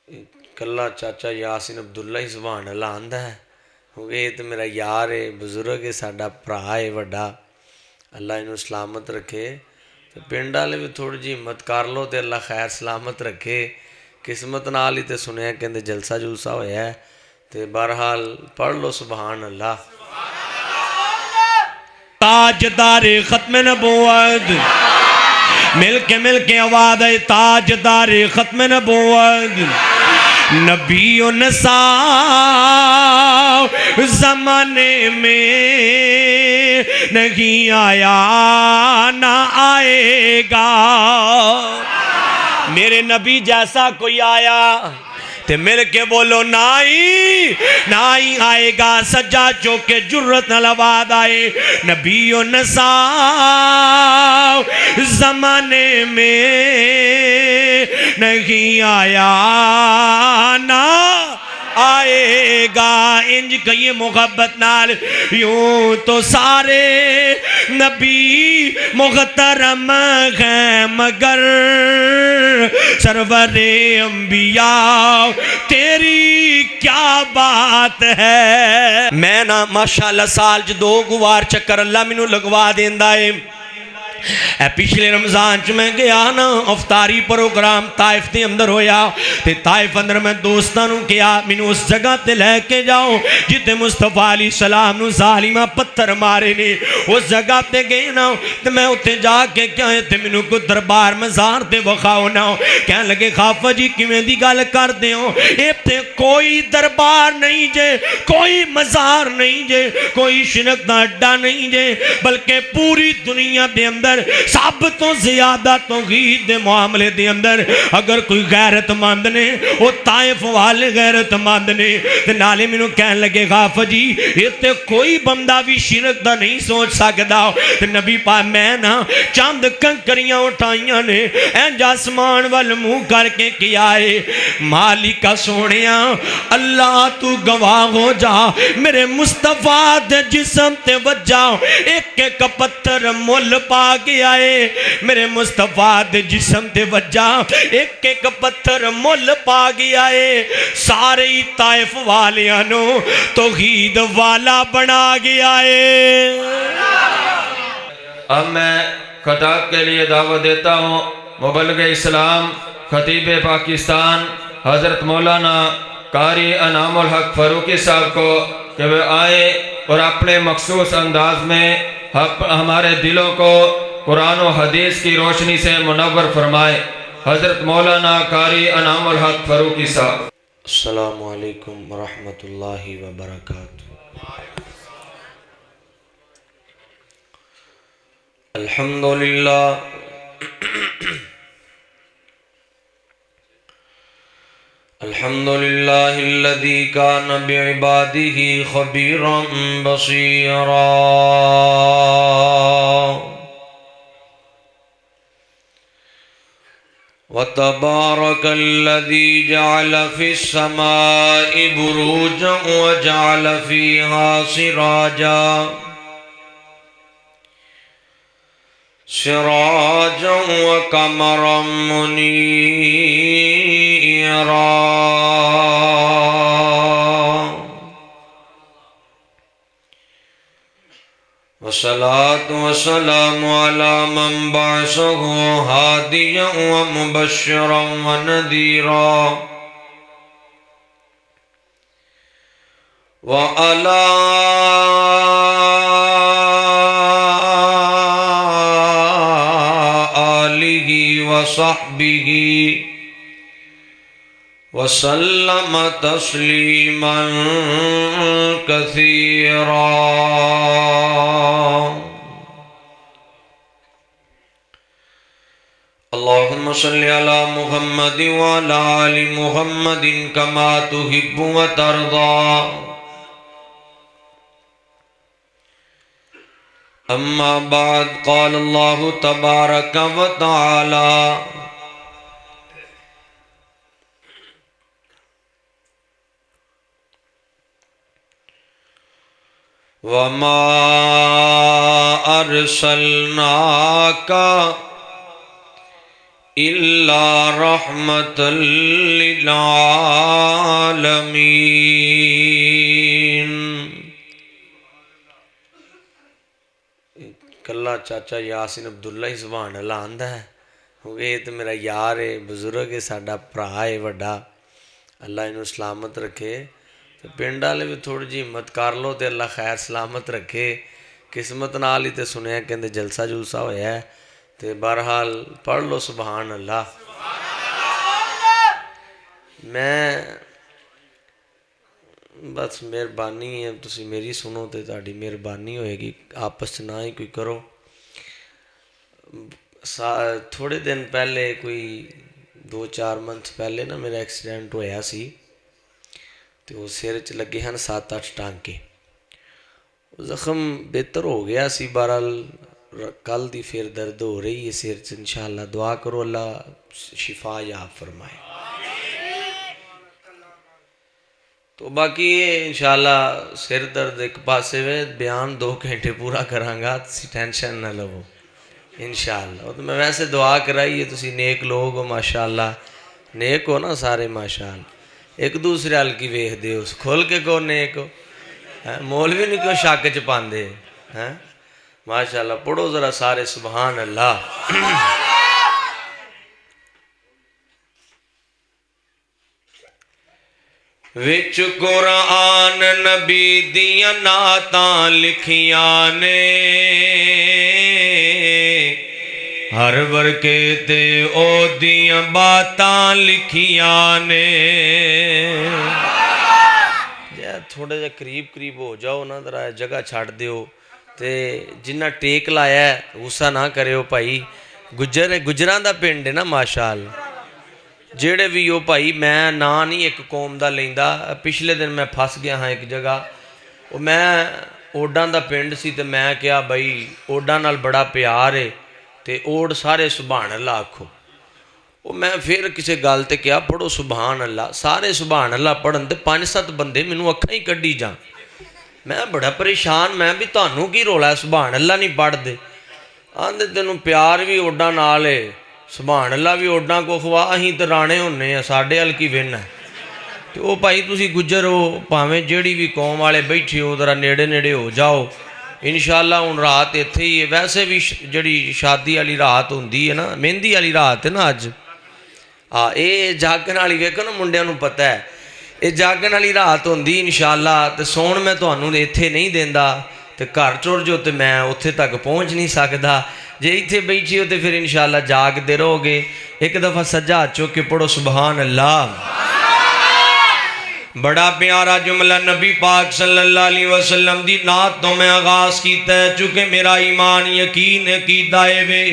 کلا چاچا یاسین عبداللہ ہی سبحان اللہ آندا ہے کیونکہ یہ تو میرا یار ہے، بزرگ ہے، ساڈا بھرا ہے وڈا، اللہ انہوں سلامت رکھے۔ تو پنڈ والے بھی تھوڑی جی ہمت کر لو تے اللہ خیر سلامت رکھے۔ قسمت نال ہی تے سنیا کہ جلسہ جلسہ ہویا ہے، تے بہرحال پڑھ لو سبحان اللہ۔ تاجدار ختم نبوت، مل کے آواز ہے تاجدار ختم نبوت، نبی و نساء زمانے میں نہیں آیا نہ آئے گا۔ میرے نبی جیسا کوئی آیا تے مل کے بولو نائی آئے گا۔ سجا چوکے جرت نلواد آئے، نبی و نساء زمانے میں نہیں آیا نہ آئے گا۔ انج کہیے محبت نال، یوں تو سارے نبی محترم ہیں مگر سرور انبیاء تیری کیا بات ہے۔ میں نا ماشاءاللہ سال جو 2 گوار چکر اللہ منو لگوا دیندہ ہے۔ اے پچھلے رمضان چ میں گیا نا افطاری پروگرام طائف دے اندر ہویا تے طائف اندر میں دوستانوں کیا مینوں اس جگہ تے لے کے جاؤ جتے مصطفیٰ علیہ السلام نو ظالمہ پتھر مارے نے۔ اس جگہ تے گئے نا تے میں اتے جا کے کیا ہے تے مینوں کو دربار مزار تے وکھاؤ نا۔ کہنے لگے خافہ جی کیویں دی گل کر دے ہو، اے تے کوئی دربار نہیں جے، کوئی مزار نہیں جے، کوئی شرک دا اڈا نہیں جے، بلکہ پوری دنیا دے اندر سب تو زیادہ توحید دے معاملے دے اندر اگر کوئی غیرت مند نے وہ طائف والے غیرت مند نے۔ تے نالے منو کہنے لگے غافہ جی یہ تے کوئی بندہ بھی شرک دا نہیں سوچ سکدا۔ تے نبی پاک میں نا چاند کنکریاں اٹھائیاں نے این جاسمان وال منہ کر کے کیا ہے، مالکہ سونیاں اللہ تو گواہ ہو جا میرے مصطفیٰ دے جسم تے وجہ ایک ایک پتھر مول پا گیا ہے، میرے مصطفیٰ دے جسم تے وجہ ایک ایک پتھر مول پا گیا ہے، سارے ہی طائف والیانو توحید والا بنا گیا ہے۔ اب میں خطاب کے لیے دعوت دیتا ہوں مبلغ اسلام خطیب پاکستان حضرت مولانا قاری انعام الحق فاروقی صاحب کو کہ وہ آئے اور اپنے مخصوص انداز میں ہمارے دلوں کو قرآن و حدیث کی روشنی سے منور فرمائے۔ حضرت مولانا قاری انعام الحق فاروقی صاحب۔ السلام علیکم ورحمۃ اللہ وبرکاتہ۔ الحمدللہ الحمدللہ الذی کان بعبادہ خبیرا بصیرا، وتبارک الذی جعل فی السماء بروجا وجعل فیہا سراجا وقمرا منیرا، والصلاة والسلام على من بعثه هاديا ومبشرا ونذيرا، وعلى آله وصحبه وسلم تسلیما کثیرا۔ اللہم صلی علی محمد وعلی آل محمد کما تحب وترضى۔ اما بعد، قال اللہ تبارک وتعالی: وَمَا أَرْسَلْنَاكَ إِلَّا رَحْمَةً العالمین۔ کلا چاچا یاسین عبداللہ ہی سبحان اللہ آندا ہے، کیونکہ یہ تو میرا یار ہے، بزرگ ہے، ساڈا بھرا ہے وڈا، اللہ انہوں سلامت رکھے۔ تو پنڈ والے بھی تھوڑی جی ہمت کر لو تو اللہ خیر سلامت رکھے۔ قسمت نال ہی تو سنیا کہ جلسہ جلسہ ہویا ہے، تو بہرحال پڑھ لو سبحان اللہ۔ میں بس مہربانی ہے تسی میری سنو تو تہاڈی مہربانی ہوئے گی، آپس نہ ہی کوئی کرو۔ تھوڑے دن پہلے کوئی 2-4 منتھ پہلے نا میرا ایکسیڈنٹ ہویا سی، تو وہ سر چ لگے ہیں 7-8 ٹانکے، زخم بہتر ہو گیا سی، بہرحال کل دی پھر درد ہو رہی ہے سر چ، انشاءاللہ دعا کرو اللہ شفا یاب فرمائے۔ تو باقی انشاءاللہ سر درد ایک پاسے میں بیان 2 گھنٹے پورا کراں گا، تسی ٹینشن نہ لو انشاءاللہ۔ تو میں ویسے دعا کرائی ہے، تسی نیک لوگ ہو ماشاءاللہ، نیک ہو نا سارے ماشاءاللہ، ایک دوسرے حال کی ویخ دے اس کھول کے کو نیک ہو، مولوی نہیں کیوں شک چ پاندے ہیں ماشاءاللہ۔ پڑھو ذرا سارے سبحان اللہ۔ وچ قرآن نبی دیاں نعتاں لکھیاں نے، ہر ورکے تے او دیاں باتاں لکھیاں نے۔ تھوڑا جا قریب ہو جاؤ نا، ذرا جگہ چھاڑ دیو، تے جنہ ٹیک لایا ہے غصہ نہ کریو بھائی، گجراں دا پنڈ ہے نا ماشاءاللہ، جیڑے بھی ہو بھائی، میں نا نہیں ایک قوم دا لیندا۔ پچھلے دن میں پھس گیا ہاں ایک جگہ، وہ میں اوڈاں دا پنڈ سی، تے میں کیا بھائی اوڈاں نال بڑا پیار ہے، تے اوڈ سارے سبحان اللہ آکھو۔ وہ میں پھر کسی گل تے کیا پڑھو سبحان اللہ، سارے سبحان اللہ پڑھن تے 5-7 بندے مینوں اکھاں ہی کڈی جان، میں بڑا پریشان، میں بھی تانوں کی رولا ہے سبحان اللہ نہیں پڑھ دے؟ آندے تینوں پیار بھی اوڈاں نال ہے، سبحان اللہ بھی اوڈاں کو خوا، اہیں تے رانے ہونے ہیں، ساڈے ال کی وین ہے۔ تو وہ بھائی تسی گجر ہو، پاویں جیڑی بھی قوم والے بیٹھے ہو، ذرا نیڑے ہو جاؤ انشاءاللہ۔ ہن رات ایتھے ہی ہے، ویسے بھی جڑی شادی والی رات ہوندی ہے نا، مہندی والی رات ہے نا اج، اے جاگن والی ویکھو نا، منڈیاں نوں پتہ ہے اے جاگن والی رات ہوندی انشاءاللہ۔ تے سون میں تانوں ایتھے نہیں دیندا، تے گھر ٹر جو تے میں اوتھے تک پہنچ نہیں سکدا، جے ایتھے بیٹھی ہو تے پھر انشاءاللہ جاگدے رہو گے۔ ایک دفعہ سجا چوک کے پڑھو سبحان اللہ۔ بڑا پیارا جملہ نبی پاک صلی اللہ علیہ وسلم دی نعت تو میں آغاز کیتا ہے، چونکہ میرا ایمان یقین عقیدہ ہے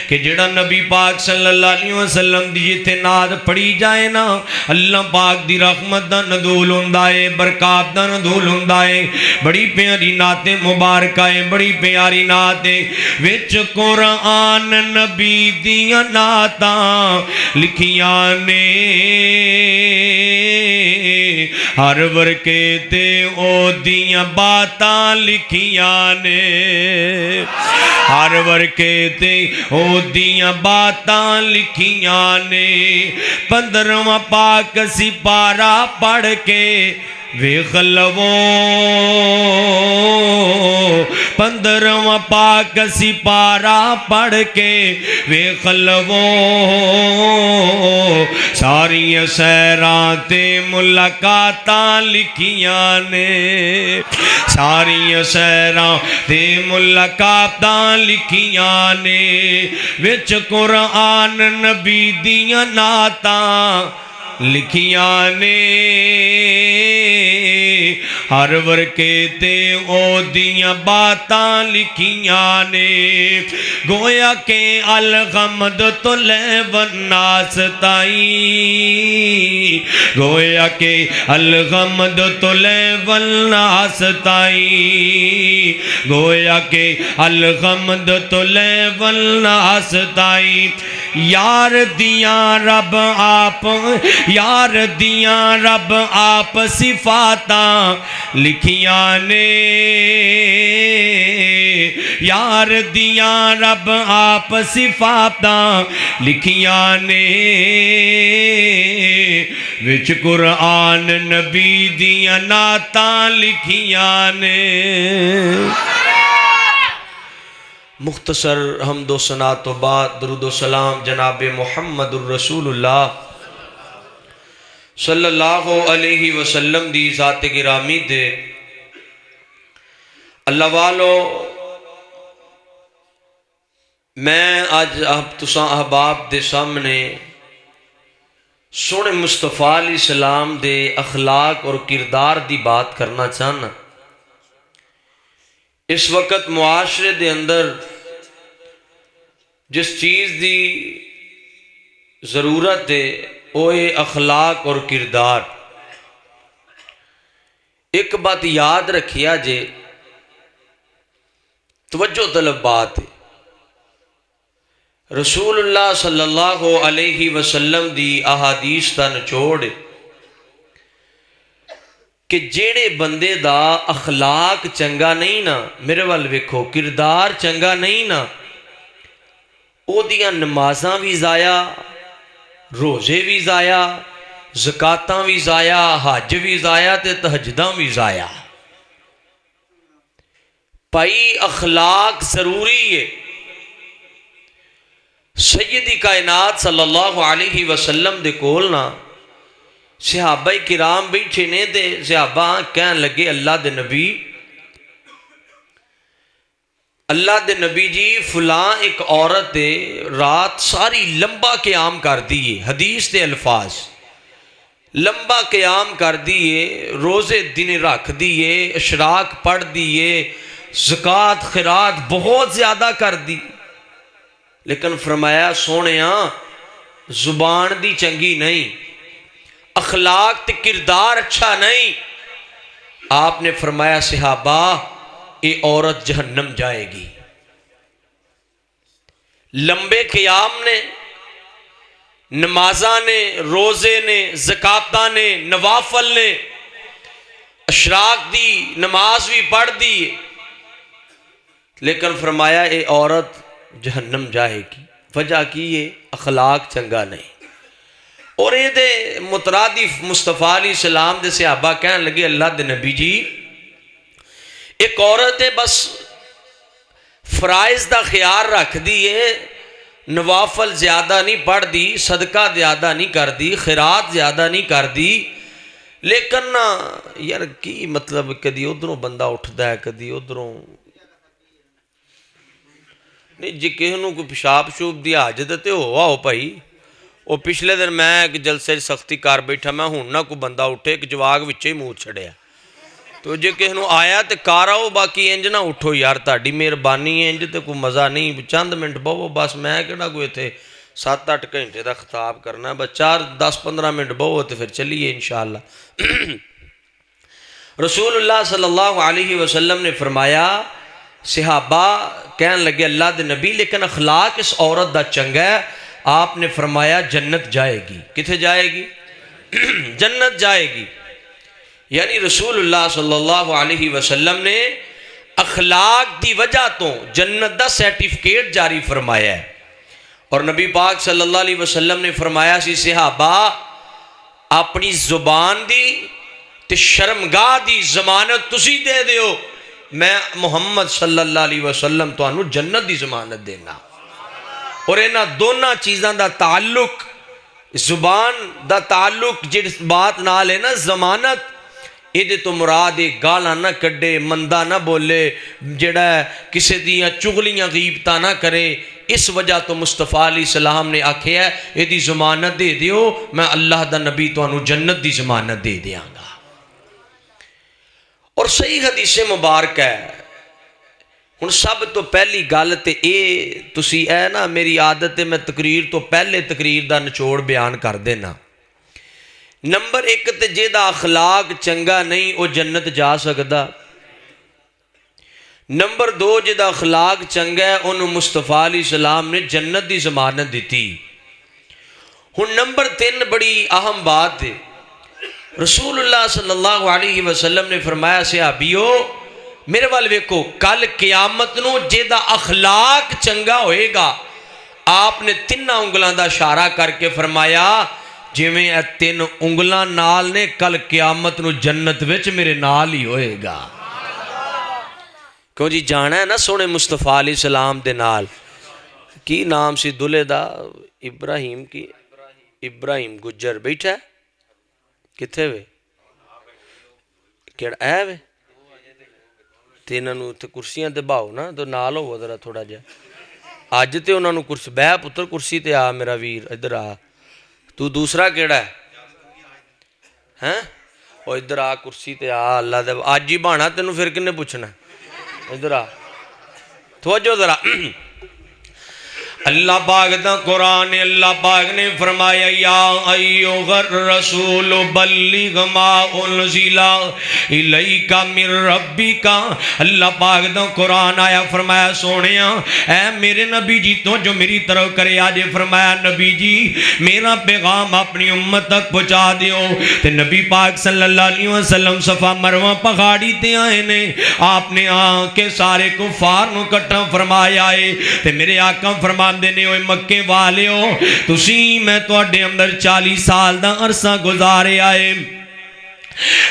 کہ جڑا نبی پاک صلی اللہ علیہ وسلم دی جتے نعت پڑھی جائے نا، اللہ پاک دی رحمت دا نزول ہوندا ہے، برکات دا نزول ہوندا ہے۔ بڑی پیاری نعت مبارکہ ہے، بڑی پیاری نعت ہے، وچ قرآن نبی دیاں نعتاں لکھیاں نے، ہر ورکے تے او دیاں باتاں لکھیاں نے، ہر ورکے تے او دیاں باتاں لکھیاں نے۔ 15واں پاک سپارہ پڑھ کے ویکھ لو، 15واں پاک سپارہ پڑھ کے ویکھ لو، ساری سیراں تے ملاقاتاں لکھیاں نے، ساری سیراں تے ملاقاتاں لکھیاں نے، وچ قرآن نبی دیاں نعتاں لکھیاں نے، ہر ورکے تے او دیاں باتاں لکھیاں نے۔ گویا کہ الحمد تو لے والناس تائیں، گویا کہ الحمد تو لے والناس تائیں، گویا کہ الحمد تو لے والناس تائیں، یار دیاں رب آپ یار دیاں رب آپ صفاتاں لکھیاں نے یار دیاں رب آپ صفاتاں لکھیاں نے وچ قرآن نبی دیاں نعتاں لکھیاں نے مختصر حمد و ثنا تو بعد درود و سلام جناب محمد الرسول اللہ صلی اللہ علیہ وسلم دی ذات گرامی دے اللہ والو میں آج تساں احباب دے سامنے سونے مصطفیٰ علیہ السلام دے اخلاق اور کردار دی بات کرنا چاہنا اس وقت معاشرے دے اندر جس چیز دی ضرورت ہے وہ ہے اخلاق اور کردار ایک بات یاد رکھیا جے توجہ طلب بات ہے رسول اللہ صلی اللہ علیہ وسلم دی احادیث دا نچوڑ کہ جیڑے بندے دا اخلاق چنگا نہیں نا میرے وال ویکھو کردار چنگا نہیں نا او دیاں نمازاں بھی ضائع روزے بھی ضائع زکاتاں بھی ضائع حج بھی ضائع تے تہجداں بھی ضائع پائی اخلاق ضروری ہے سیدی کائنات صلی اللہ علیہ وسلم دے کولنا صحابہ کرام بیٹھے نے دے صحابہ کہن لگے اللہ دے نبی جی فلاں ایک عورت رات ساری لمبا قیام کر دیئے حدیث دے الفاظ لمبا قیام کر دیئے روزے دن رکھ دیئے اشراق پڑھ دیئے زکوٰۃ خیرات بہت زیادہ کر دی لیکن فرمایا سونیاں زبان دی چنگی نہیں اخلاق تے کردار اچھا نہیں آپ نے فرمایا صحابہ یہ عورت جہنم جائے گی لمبے قیام نے نمازاں نے روزے نے زکاتاں نے نوافل نے اشراق دی نماز بھی پڑھ دی لیکن فرمایا یہ عورت جہنم جائے گی وجہ کی یہ اخلاق چنگا نہیں اور یہ دے مترادف مصطفیٰ علیہ السلام دے صحابہ کہنے لگے اللہ دے نبی جی ایک عورت ہے بس فرائض دا خیال رکھ دی ہے نوافل زیادہ نہیں پڑھ دی صدقہ زیادہ نہیں کر دی خیرات زیادہ نہیں کر دی لیکن نا یار کی مطلب کدی ادھروں بندہ اٹھتا ہے کدی ادھروں نہیں جی کہنوں کوئی پیشاب شوب دی حاجت تے ہوا ہو بھائی وہ پچھلے دن میں ایک جلسے سختی کار بیٹھا میں ہوں نہ کوئی بندہ اٹھے ایک جواگ وچے ہی منہ چھڑیا تو جے کہنوں آیا تے کار آؤ باقی انج نہ اٹھو یار تہاڈی مہربانی ہے انج تے کوئی مزہ نہیں چند منٹ بہو بس میں کہڑا کوئی تھے 7-8 گھنٹے دا خطاب کرنا ہے بس 4-10-15 منٹ بہو تے پھر چلیے انشاءاللہ رسول اللہ صلی اللہ علیہ وسلم نے فرمایا صحابہ کہنے لگے اللہ دے نبی لیکن اخلاق اس عورت دا چنگا ہے آپ نے فرمایا جنت جائے گی کتھے جائے گی جنت جائے گی یعنی رسول اللہ صلی اللہ علیہ وسلم نے اخلاق دی وجہ تو جنت دا سرٹیفکیٹ جاری فرمایا ہے اور نبی پاک صلی اللہ علیہ وسلم نے فرمایا سی صحابہ اپنی زبان دی تے شرمگاہ دی ضمانت تسی دے دیو میں محمد صلی اللہ علیہ وسلم تو انہوں جنت دی ضمانت دینا اور اینا دونہ چیزاں دا تعلق زبان دا تعلق جس بات نہ لینا ضمانت یہ تو مراد گالا نہ کڈے مندہ نہ بولے جڑا کسی دیاں چغلیاں غیبتہ نہ کرے اس وجہ تو مصطفیٰ علیہ السلام نے آکھے ہے یہ دی ضمانت دے دیو میں اللہ دا نبی تو انہوں جنت دی ضمانت دے دیاں گا اور صحیح حدیث مبارک ہے ہن سب تو پہلی گل تے اے تسی اے نا میری عادت ہے میں تقریر تو پہلے تقریر دا نچوڑ بیان کر دینا نمبر 1 تے جے دا اخلاق چنگا نہیں او جنت جا سکدا نمبر 2 جے دا اخلاق چنگا ہے انہوں مصطفیٰ علیہ السلام نے جنت دی ضمانت دیتی ہن نمبر 3 بڑی اہم بات ہے، رسول اللہ صلی اللہ علیہ وسلم نے فرمایا صحابیو میرے وال ویکھو، کل قیامت نو جیدہ اخلاق چنگا ہوئے گا، آپ نے 3 انگلاں دا اشارہ کر کے فرمایا جویں اے 3 انگلاں نال نے کل قیامت نو جنت وچ میرے نال ہی ہوئے گا۔ کیوں جی جانا ہے نا سونے مصطفیٰ علیہ السلام دے نال، کی نام سی دلے دا؟ ابراہیم کی ابراہیم گجر بیٹھا ہے کتھے وے کیڑا اے وے تے انہاں نوں تے کرسیاں تے باؤ نا تو نال ہو ذرا تھوڑا جا اج تے انہاں نوں کرسی بہ پتر کرسی تے آ میرا ویر ادھر آ، تو دوسرا کیڑا ہے ہیں او ادھر آ کرسی تے آ، اللہ دے اج ہی بہانا تینوں پھر کنے پوچھنا، ادھر آ توجہ ذرا۔ اللہ پاک دا قرآن اللہ پاک نے فرمایا یا ایھا الرسول بلغ ما انزل الیک من ربک، اللہ پاک دا قرآن آیا فرمایا سونیا اے میرے نبی جی تو جو میری طرف کرے آجے، فرمایا نبی جی میرا پیغام اپنی امت تک پہنچا دیو۔ تے نبی پاک صلی اللہ علیہ وسلم صفا مروہ پہاڑی تے آئے نے، آپ نے آ کے سارے کفار نو کٹھا فرمایا ہے، تے میرے آقا فرما دینے ہوئے مکے والے ہو تسی میں تو اڈے اندر 40 سال دا عرصہ گزارے آئے،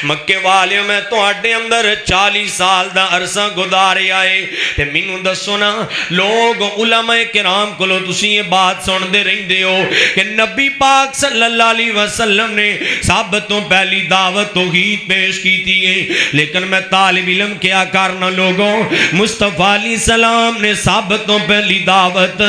مکے والے میں تو اڈے اندر 40 سال دا عرصہ گزارے آئے، تے مینوں دسو نا لوگ علماء کرام کولوں تسی یہ بات سن دے رہندے ہو کہ نبی پاک صلی اللہ علیہ وسلم نے سب تو پہلی دعوت توحید پیش کی تھی ہے، لیکن میں طالب علم کیا کرنا لوگوں، مصطفیٰ علیہ السلام نے سب تو پہلی دعوت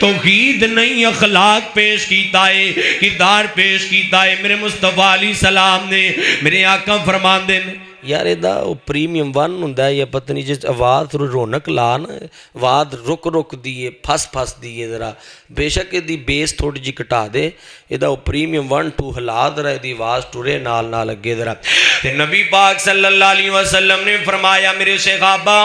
توحید نہیں اخلاق پیش کیتا ہے، کردار پیش کیتا ہے۔ میرے مصطفیٰ علیہ السلام نے میرے آقا فرمان دے یار ادا وہ پریمیم 1 ہوندا ہے یا پتہ نہیں جس آواز رونق لا نا آواز رک دیے پھس دیے ذرا بے شک دی بیس تھوڑی جی کٹا دے ادا وہ پریمیم 1 2 ہلا ذرا دی آواز ٹرے نال نہ لگے ذرا۔ تے نبی پاک صلی اللہ علیہ وسلم نے فرمایا میرے صحابہ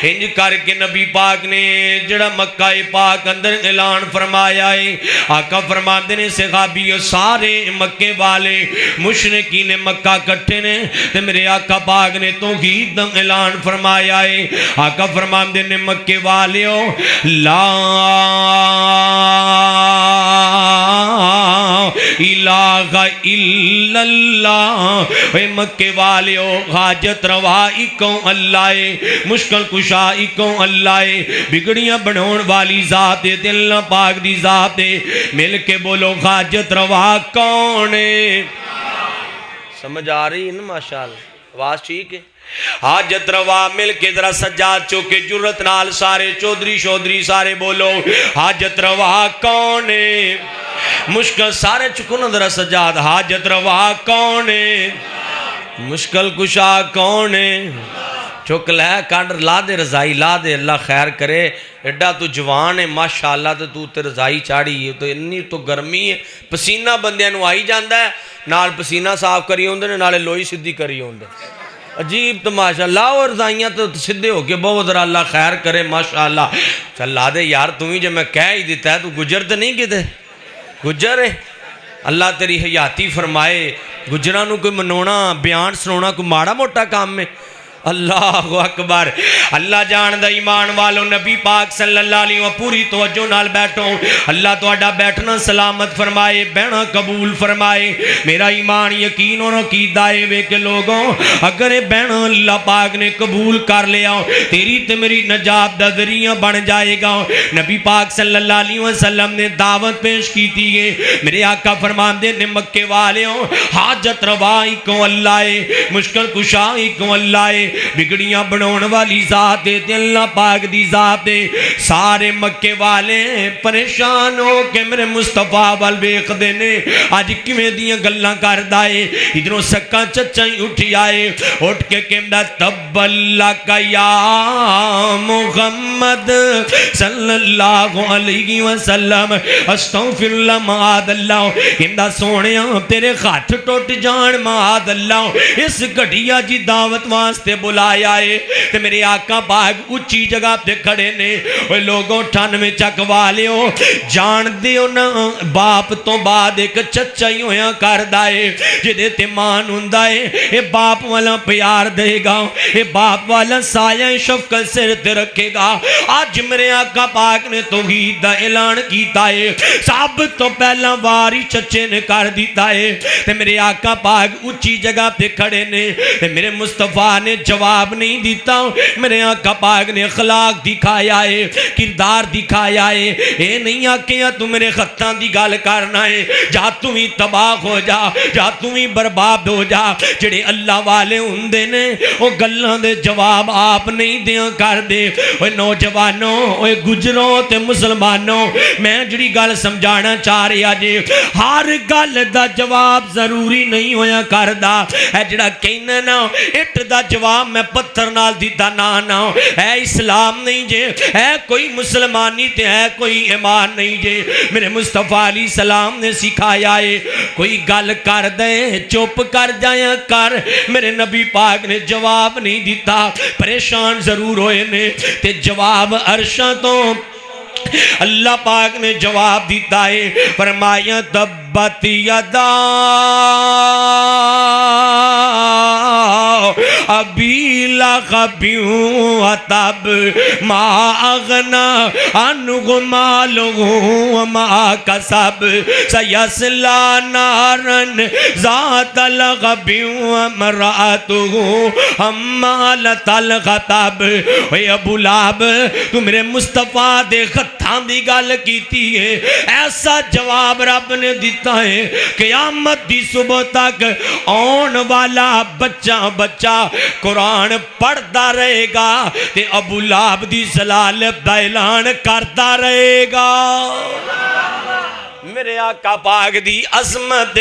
انج کر کے نبی پاک نے جڑا مکہ پاک اندر اعلان فرمایا ہے، آقا فرماندے نے صحابی سارے مکے والے مشرکین مکہ کٹھے نے تے میرے آقا پاک نے توحید دا اعلان فرمایا ہے، آقا فرماندے نے مکے والیو لا الہ الا اللہ، اے مکے والیو حاجت روائی کو اللہ ہے، مشکل کشائی کو اللہ ہے، بگڑیاں بنون والی ذات ہے، اللہ پاک دی ذات ہے، مل کے بولو حاجت روا کون ہے؟ سمجھ آ رہی ہے نا ماشاءاللہ آواز ٹھیک ہے؟ حاجت روا مل کے ذرا سجاد چوکے جرت نال سارے چودری شودری سارے بولو حاجت روا کون ہے؟ مشکل سارے چکو ذرا سجاد حاجت روا کون ہے؟ مشکل کشا کون ہے؟ چک لے کانڈر لا دے رضائی لا دے اللہ خیر کرے، ایڈا تو جوان ہے ماشاءاللہ تو تے رضائی چاڑی ہے تو انی تو گرمی ہے پسینہ بندیاں نو آئی جاندہ ہے، نال پسینہ صاف کری ہوندے نے نالے لوئی صدی کری ہوندے، عجیب تماشا اللہ اور رضائیاں تو صدے ہو کے بہت ذرا اللہ خیر کرے ماشاءاللہ۔ چل لا دے یار تمہیں جب میں کہہ ہی دیتا ہے تو گجر تو نہیں کہتے گجر ہے، اللہ تیری حیاتی فرمائے، گجرانو کوئی منونا بیان سنونا کوئی ماڑا موٹا کام میں، اللہ اکبر۔ اللہ جان دا ایمان والو نبی پاک صلی اللہ علیہ وسلم پوری توجہ نال بیٹھو، اللہ تو اڈا بیٹھنا سلامت فرمائے، بہنا قبول فرمائے، میرا ایمان یقین اور عقیدہ ہے وے کہ لوگوں اگر بہنا اللہ پاک نے قبول کر لیا تیری تے میری نجات دا ذریعہ بن جائے گا۔ نبی پاک صلی اللہ علیہ وسلم نے دعوت پیش کی تھی ہے، میرے آقا فرمان دے نے مکے والیوں حاجت روائی کو اللہ ہے، مشکل کشائی کو اللہ ہے، بگڑیاں بنون والی ذات ہے، اللہ پاک دی ذات ہے، سارے مکے والے پریشان ہو کہ میرے مصطفیٰ وال ویکھ دے نے اج کیویں دیاں گلاں کردا ہے، ادھروں سکاں چچاں اٹھی آئے اٹھ کے کہندا تبلک یا محمد صلی اللہ علیہ وسلم استغفر اللہ معاذ اللہ، کہندا سونیا تیرے ہاتھ ٹوٹ جان معاذ اللہ، اس گھٹیا جی دعوت واسطے بلایا ہے تے میرے آقا پاک اچھی جگہ تے کھڑے نے اوے لوگوں 98 چک والیو جان دیو نا باپ تو بعد ایک چچا ہی ہویا کردا ہے جدے تے مان ہوندا ہے اے باپ والا پیار دے گا اے باپ والا سایہ شفقت سر تے رکھے گا آج میرے آقا پاک نے توحید دا اعلان کیتا ہے سب تو پہلا واری چچے نے کر دیتا ہے تے میرے آقا پاک اچھی جگہ تے کھڑے نے تے میرے مصطفیٰ نے جواب نہیں دیتا میرے آقا پاک نے اخلاق دکھایا ہے کردار دکھایا ہے اے نہیں آکیا تو میرے خطان دی گال کرنا ہے جا تم ہی تباہ ہو جا جا تم ہی برباد ہو جا جڑے اللہ والے ہوندے نے او گلاں دے جواب آپ نہیں دیاں کر دے اوے نوجوانوں اوے گجروں تے مسلمانوں میں جڑی گل سمجھانا چاہ رہا جی ہر گل دا جواب ضروری نہیں ہویا کردا اے جڑا کہنا نا اٹ دا جواب میں پتھر نال دیتا نا اے اسلام نہیں جے اے کوئی مسلمانی تے اے کوئی ایمان نہیں جے میرے مصطفیٰ علیہ السلام نے سکھایا ہے کوئی گل کر دے چپ کر جایا کر میرے نبی پاک نے جواب نہیں دیتا پریشان ضرور ہوئے نے تے جواب عرشاں تو اللہ پاک نے جواب دیتا ہے فرمایا تبت یدا ابی لہب وتب ما اغنا عنہ مالہ وما کسب سیصلی نارا ذات لہب وامرأتہ حمالۃ الحطب اے ابو لہب تو میرے مصطفیٰ دے خطاں دی گل کیتی ہے ایسا جواب رب نے دیتا ہے قیامت دی صبح تک آن والا بچہ قرآن پڑھتا رہے گا تے ابو لہب دی ضلالت دا اعلان کرتا رہے گا میرے آقا پاک دی عظمت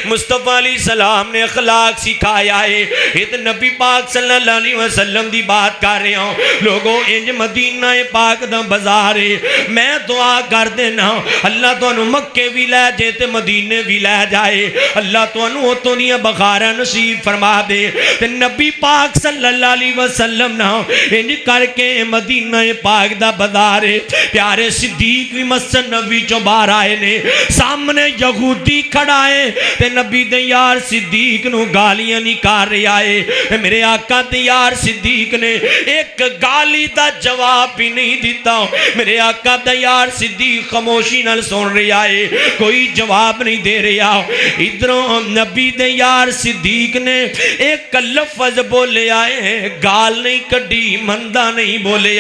مصطفیٰ علیہ السلام نے اخلاق سکھایا ہے یہ نبی پاک صلی اللہ علیہ وسلم دی بات کر رہے ہوں لوگوں انج مدینہ پاک دا بازار ہے میں دعا کر دینا اللہ تو انہوں مکے بھی لے جائے تے مدینے بھی لے جائے اللہ تو انہوں اتنی بخارہ نصیب فرما دے تے نبی پاک صلی اللہ علیہ وسلم نا انج کر کے مدینہ پاک دا بازار ہے پیارے صدیق بھی مسجد نبوی چوں باہر آئے نے سامنے یہودی کھڑا ہے تے نبی دے یار صدیق نو گالیاں نکال رہا ہے میرے آقا تے یار صدیق نے ایک گالی دا جواب بھی نہیں دیتا میرے آقا تے یار صدیق خاموشی نال سن رہا ہے کوئی جواب نہیں دے رہا ادھروں نبی دے یار صدیق نے ایک لفظ بولے آئے گال نہیں کڈی مندہ نہیں بولے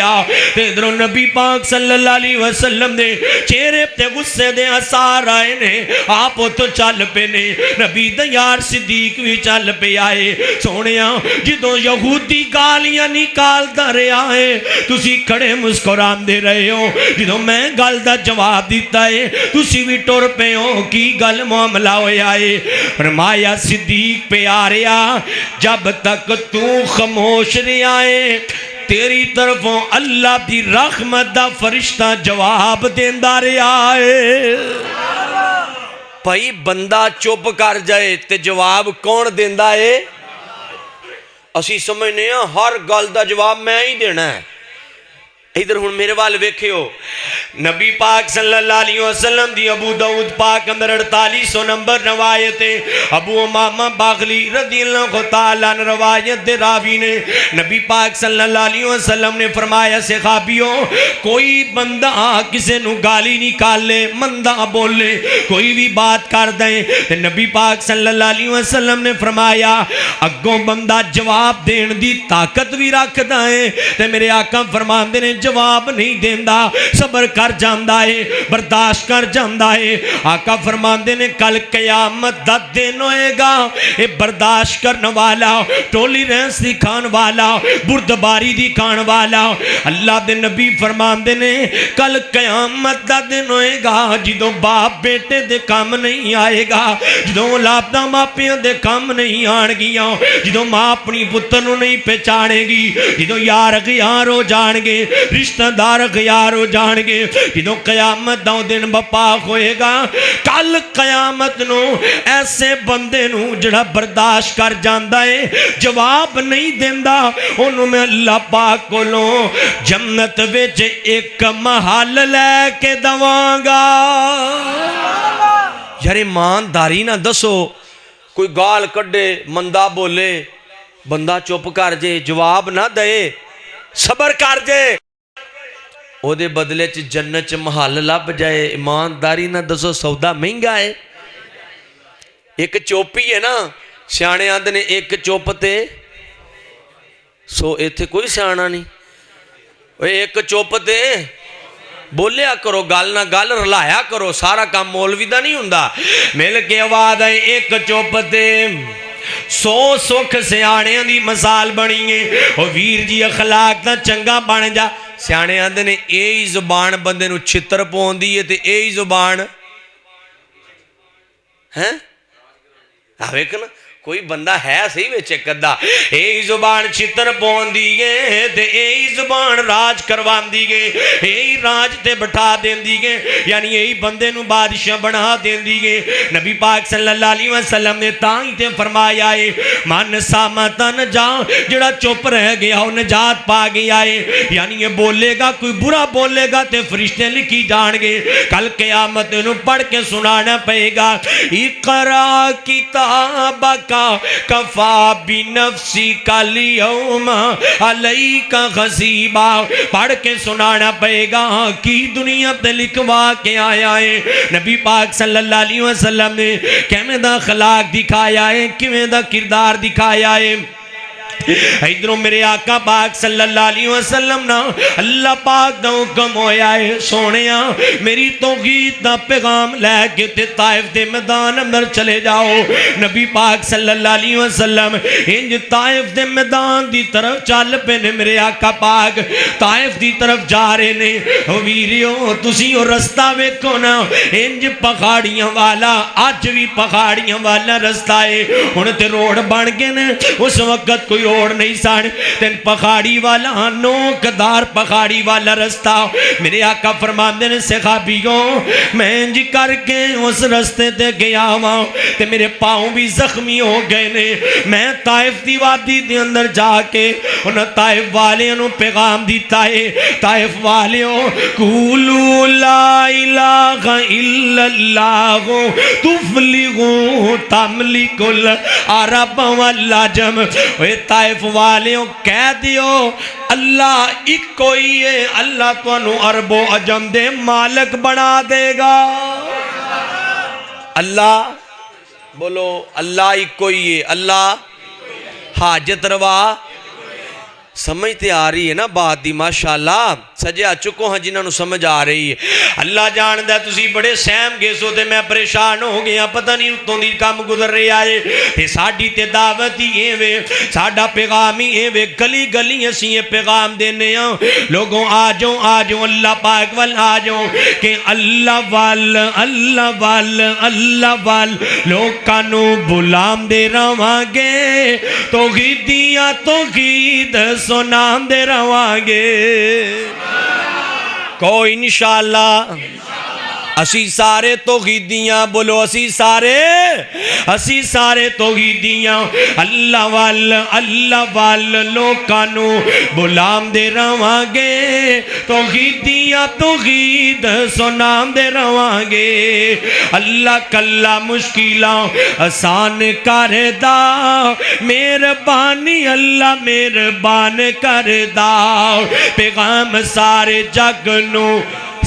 تے ادھروں نبی پاک صلی اللہ علیہ وسلم نے چہرے تے غصے دے اثار آئے نے آپ تو چل پے نے نبی دیار صدیق بھی چل پے آئے سونیا جدوں یہودی گالیاں نکالتا رہا ہے تسی کھڑے مسکران دے رہے ہو جدوں میں گل دا جواب دیتا ہے تسی بھی ٹر پے ہو کی گل معاملہ ہویا ہے فرمایا صدیق پہ آ رہا جب تک تو خاموش رہا ہے تیری طرفوں اللہ دی رحمت دا فرشتہ جواب دیندہ رہا ہے بھائی بندہ چپ کر جائے تے جواب کون دیندہ ہے اسی سمجھنے ہیں ہر گل دا جواب میں ہی دینا ہے ادھر ہن میرے وال ویکھیو نبی پاک صلی اللہ علیہ وسلم دی ابو داؤد پاک اندر 4800 نمبر روایت ہے ابو امامہ باغلی رضی اللہ تعالیٰ عنہ روایت دے راوی نے نبی پاک صلی اللہ علیہ وسلم نے فرمایا صحابیوں کوئی بندہ کسے نو گالی نکال لے مندہ بول لے کوئی بھی بات کر دیں تے نبی پاک صلی اللہ علیہ وسلم نے فرمایا اگوں بندہ جواب دین دی طاقت بھی رکھ دائیں تے میرے آقا فرمان دے جواب نہیں دیندہ صبر کر جاندہ ہے برداشت کر جاندہ ہے آقا فرماندے نے کل قیامت دا دن ہوئے گا اے برداشت کرنے والا ٹولی رہنس دکھان والا بردباری دکھان والا اللہ دے نبی فرماندے نے کل قیامت دا دن ہوئے گا جدوں باپ بیٹے دے کام نہیں آئے گا جدوں اولاداں ماپیاں دے کام نہیں آن گیا جدوں ماں اپنی پتر نو نہیں پہچانے گی جدوں یار غیار ہو جان گے رشتہ دار غیار ہو جان گے جدوں قیامت دا دن بپا ہوئے گا کل قیامت نو ایسے بندے نو جڑا برداشت کر جاندا ہے جواب نہیں دیندا انہوں میں اللہ پاک کو لو جنت وچ ایک محل لے کے دواں گا یار ایمانداری نہ دسو کوئی گال کڈے مندہ بولے بندہ چپ کر جے جواب نہ دے صبر کر جے او دے بدلے چ جنت چ محل لب جائے ایمانداری نہ دسو سودا مہنگا ہے ایک چوپی ہے نا سیانے آندے نے ایک چوپ تے سو ایتھے کوئی سیانا نہیں ایک چوپ تے بولیا کرو گل نہ گل رلایا کرو سارا کام مولوی دا نہیں ہوندا مل کے آواز ہے ایک چوپ تے سو سکھ سیانے دی مثال بنی ہے او ویر جی اخلاق دا چنگا بن جا سیانے آندے نے اے زبان بندے نو چھتر پوندی ہے تے اے زبان ہیں آوے کنا کوئی بندہ ہے صحیح ویچے کدا اے زبان چھتر پون دی گئے تے اے زبان راج کروان دی گئے اے راج تے بٹھا دین دی گئے یعنی اے بندے نو بادشاہ بنا دین دی گئے نبی پاک صلی اللہ علیہ وسلم نے تائیں تے فرمایا ہے من سامتن جا جڑا چپ رہ گیا ہو نجات پا گیا ہے یعنی یہ بولے گا کوئی برا بولے گا تے فرشتے لکھی جان گے کل قیامت نو پڑھ کے سنانا پہے گا اقرا کتابہ کفا بنفسی کا لیوم علیکا غصیبا پڑھ کے سنانا پڑے گا کی دنیا پہ لکھوا کے آیا ہے نبی پاک صلی اللہ علیہ وسلم نے کیمیں دا خلاق دکھایا ہے کیمیں دا کردار دکھایا ہے ادھروں میرے آقا پاک صلی اللہ علیہ وسلم نا اللہ پاک دا حکم ہویا ہے سونیا میری توحید دا پیغام لے کے تے طائف دے میدان اندر چلے جاؤ نبی پاک صلی اللہ علیہ وسلم انج طائف دے میدان دی طرف چل پے نے میرے آقا پاک طائف دی طرف جا رہے نے ویریو تسی او رستہ ویکھو نا انج پہاڑیاں والا اج بھی پہاڑیاں والا رستہ ہے ہن تے روڈ بن گئے نے اس وقت کوئی روڑ نہیں سان تین پخاڑی والا نوکدار پخاڑی والا رستہ میرے آقا فرماندے نے صحابیوں میں جی کر کے اس رستے تے گیا ہوں تے میرے پاؤں بھی زخمی ہو گئے نے میں طائف دی وادی دے اندر جا کے انہاں طائف والیاں نو پیغام دیتا ہے طائف والیوں قولوا لا الہ الا اللہ تفلحوا تملک العرب والعجم اے طائف والیوں کہہ دیو اللہ ایک کوئی ہے اللہ تو انو عرب و عجم دے مالک بنا دے گا اللہ بولو اللہ ایک کوئی ہے اللہ حاجت روا سمجھتے آ رہی ہے نا بات دی ماشاءاللہ سجا چکو ہاں جنہاں نو سمجھ آ رہی ہے اللہ جاندہ تسی بڑے سہم گے سو تے میں پریشان ہو گیا پتہ نہیں اتوں دی کام گزر رہے آئے تے ساڑھی تے دعوت ہی اے وے ساڑھا پیغام ہی اے وے گلی گلی اسی یہ پیغام دینے ہاں لوگوں آجوں اللہ پاک وال آجوں کہ اللہ وال لوگ کانو بلام دے رواں گے توحیدیاں توحید سنام دے رواں گے کو انشاءاللہ اسی سارے توحیدیاں بولو اسی سارے توحیدیاں اللہ وال لوکانو بلام دے رواں گے توحیدیاں توحید سنام دے رواں گے اللہ کلا مشکلاں آسان کر دا مہربانی اللہ مہربان کر دا پیغام سارے جگ نو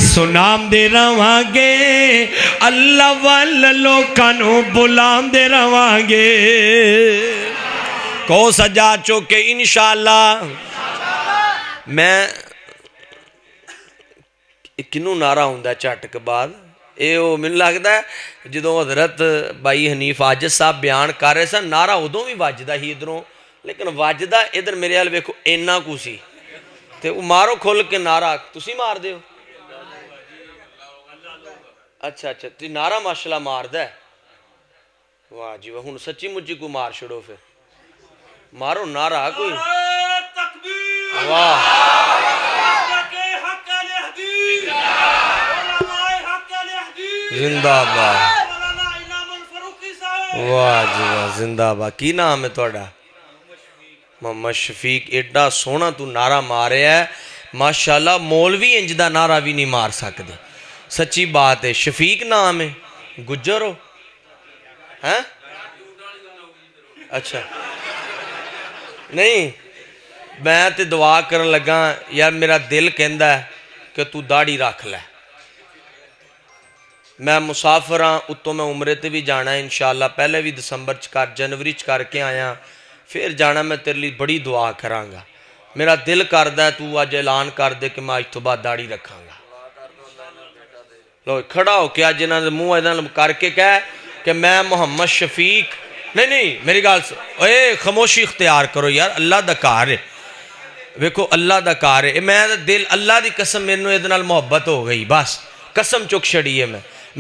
سنام دے رواں گے اللہ وال لوکانو بلام دے رواں گے کو سجا چوکے انشاءاللہ میں کنوں نعرہ ہوں دا چاٹک بعد اے او من لگتا ہے جدوں حضرت بھائی حنیف عاجز صاحب بیان کر رہے سن نعرہ ادوں بھی واجدہ ہی ادھروں لیکن واجدہ ادھر میرے حال ویکھو اینا کو سی تے مارو کھول کے نعرہ تسی مار دے ہو اچھا تی نعرہ ماشاءاللہ مار دے واہ جی واہ سچی مجھے کو مار شڑو پھر مارو نعرہ کوئی واہ زندہ باد، واہ جی واہ، زندہ باد۔ کی نام ہے تھوڑا؟ محمد شفیق۔ ایڈا سونا تو نعرہ ماریا ہے ماشاءاللہ، مولوی انج دا نعرہ بھی نہیں مار سکتے، سچی بات ہے۔ شفیق نام ہے، گجر ہو؟ ہیں؟ اچھا نہیں، میں تے دعا کرن لگا یار میرا دل کہندا ہے کہ تو داڑھی رکھ لے۔ میں مسافر ہاں، اتوں میں عمرے تے بھی جانا ہے انشاءاللہ، پہلے بھی دسمبر جنوری کر کے آیا، پھر جانا میں تیرے لیے بڑی دعا کراں گا۔ میرا دل کردا ہے تو اج اعلان کر دے کہ میں اج تو بعد داڑھی رکھاں گا۔ لو کھڑا ہو کے اج انہاں دے منہ اداں کر کے کہہ کہ میں محمد شفیق، نہیں میری گل اے خاموشی اختیار کرو یار، اللہ دا کار ہے، ویکھو اللہ دا کار ہے۔ میں دل اللہ دی قسم مینوں ادے نال محبت ہو گئی، بس قسم چک چھڑی ہے۔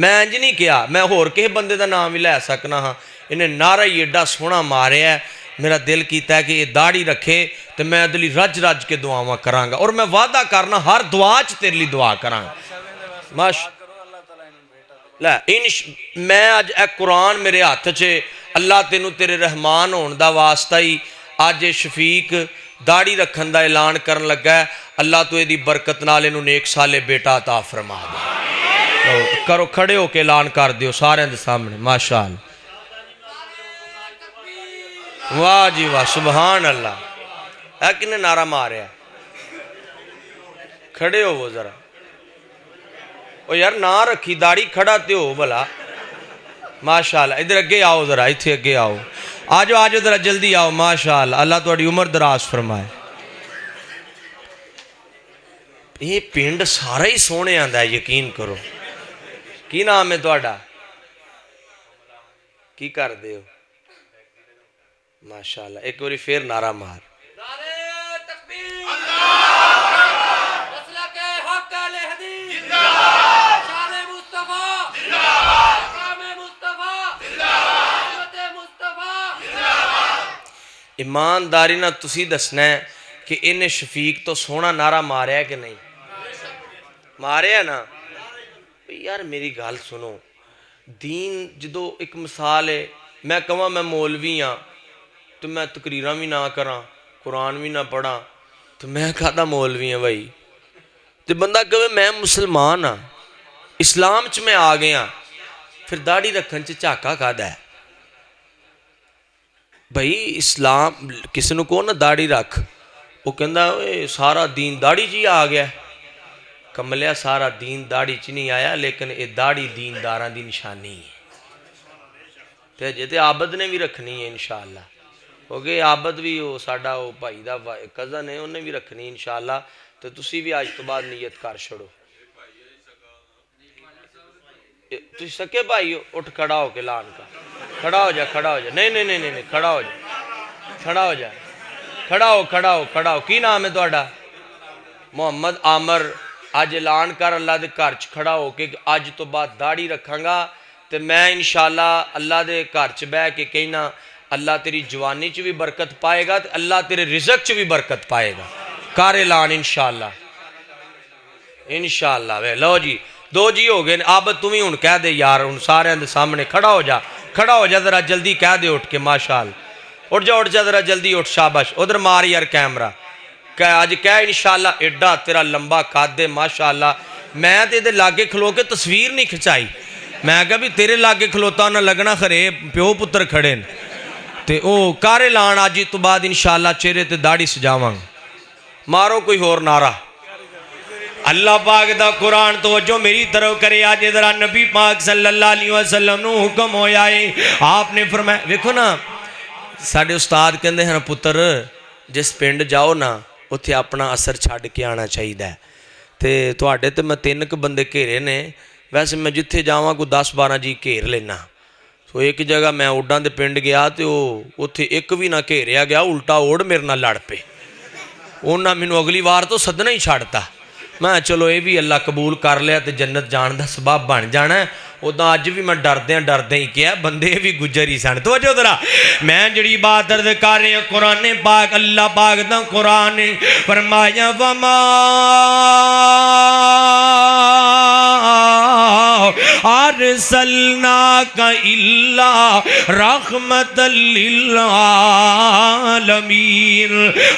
میں انج نہیں کیا، میں ہور کسے بندے دا نام بھی لے سکنا ہاں، انہیں نعرہ ہی ایڈا سونا ماریا ہے، میرا دل کیتا ہے کہ یہ داڑھی رکھے تو میں دلی رج رج کے دعاواں کراں گا، اور میں وعدہ کرنا ہر دعا چ تیرے لیے دعا کراں گا۔ میں اج اے قرآن میرے ہاتھ چے، اللہ تینوں تیرے رحمان ہون دا واسطہ ہی اج شفیق داڑھی رکھن دا اعلان کرن لگا ہے، اللہ تو یہ دی برکت نال انہوں نیک سالے بیٹا عطا فرما دے۔ کرو کھڑے ہو کے اعلان کر دیو سارے دے سامنے، ماشاءاللہ، واہ جی واہ، سبحان اللہ۔ اے کنے نعرہ ماریا؟ کھڑے ہو وہ ذرا، او یار نہ رکھی داڑھی، کھڑا تے ہو بھلا، ماشاءاللہ۔ ادھر اگے آؤ ذرا، ایتھے اگے آؤ، آجو آجو ذرا جلدی آؤ، ماشاءاللہ، اللہ تہاڈی عمر دراز فرمائے۔ یہ پنڈ سارا ہی سونے آندا ہے، یقین کرو۔ کی نام ہے تہاڈا؟ کی کر دے ہو؟ ماشاءاللہ، ایک باری پھر نعرہ مار۔ ایمانداری نہ تسی دسنا ہے کہ انہیں شفیق تو سونا نعرہ ماریا ہے کہ نہیں ماریا نا؟ یار میری گال سنو، دین جدو ایک مثال ہے، میں کہاں میں مولوی ہاں تو میں تقریراں بھی نہ کراں، قرآن بھی نہ پڑھاں، تو میں کہتا مولوی ہاں بھائی؟ تو بندہ کہے میں مسلمان ہاں، اسلام چ میں آ گیا، پھر داڑھی رکھن چ جھاکا کھادا ہے؟ بھائی اسلام کسی نے کہو نا داڑھی رکھ، وہ کہندا سارا دین داڑھی جی آ گیا۔ کملیا سارا دین داڑھی چ نہیں آیا، لیکن یہ داڑھی دین داراں دی نشانی ہے۔ تے جے عابد نے بھی رکھنی ہے انشاءاللہ، کیونکہ عابد بھی وہ ساڈا وہ بھائی دا کزن ہے، انہیں بھی رکھنی انشاءاللہ۔ تو تسی بھی آج تو بعد نیت کر چھڑو۔ تسی سکے بھائی اٹھ کھڑا ہو کے لان کا، کھڑا ہو جا، کھڑا ہو جا، نہیں نہیں نہیں نہیں، کھڑا ہو جا، کھڑا ہو جا، کھڑا ہو کھڑا ہو کھڑا ہو۔ کی نام ہے تہاڈا؟ محمد عامر۔ اج اعلان کر اللہ دے گھر چ کھڑا ہو کے اج تو بعد داڑھی رکھاں گا، تے میں انشاءاللہ اللہ دے گھر چ بہ کے کہنا اللہ تیری جوانی چ بھی برکت پائے گا، تے اللہ تیرے رزق چ بھی برکت پائے گا۔ کر اعلان انشاءاللہ، انشاءاللہ۔ وے لو جی، دو جی ہو گئے، عابد تم ہی ہن کہہ دے یار، ہن سارے دے سامنے کھڑا ہو جا، کھڑا ہو جا ذرا جلدی، کہہ دے اٹھ کے ماشاءاللہ، اٹھ جا ذرا جلدی اٹھ، شاباش۔ ادھر مار یار کیمرہ، کہ آج کہہ انشاءاللہ ایڈا تیرا لمبا قد ہے ماشاءاللہ۔ میں تے دے لاگے کھلو کے تصویر نہیں کھچائی، میں کہا بھی تیرے لاگے کھلوتا نہ لگنا خرے پیو پتر کھڑے تے او کار اعلان آج تو بعد انشاءاللہ چہرے تے داڑھی سجاواں۔ مارو کوئی ہور نعرہ۔ اللہ پاک دا قرآن توجہ میری طرف کرے، آج ذرا نبی پاک صلی اللہ علیہ وسلم نو حکم ہویا ہے، آپ نے فرمایا، دیکھو نا ساڑھے استاد کہندے ہیں پتر جس پنڈ جاؤ نا اتھے اپنا اثر چھاڑ کے آنا چاہیے ہے۔ تے تواڈے تے میں 3 بندے گھیرے نے، ویسے میں جتھے جاواں کو 10-12 جی گھیر لینا۔ تو ایک جگہ میں اوڈاں دے پنڈ گیا تے اتھے ایک بھی نہ گھیریا گیا، الٹا اوڑ میرے نال لڑ پے، انہاں مینوں اگلی وار تو سدنا ہی چھڑتا۔ میں چلو یہ بھی اللہ قبول کر لیا تے جنت جان دا سبب بن جانا ہے۔ ادا اج بھی میں ڈردے ہی کیا بندے بھی گجر ہی سن۔ توجہ ذرا، میں جڑی بات عرض کر رہا قرآن پاک، اللہ پاک دا قرآن فرمایا وما ارسلناک الا رحمت للعالمین.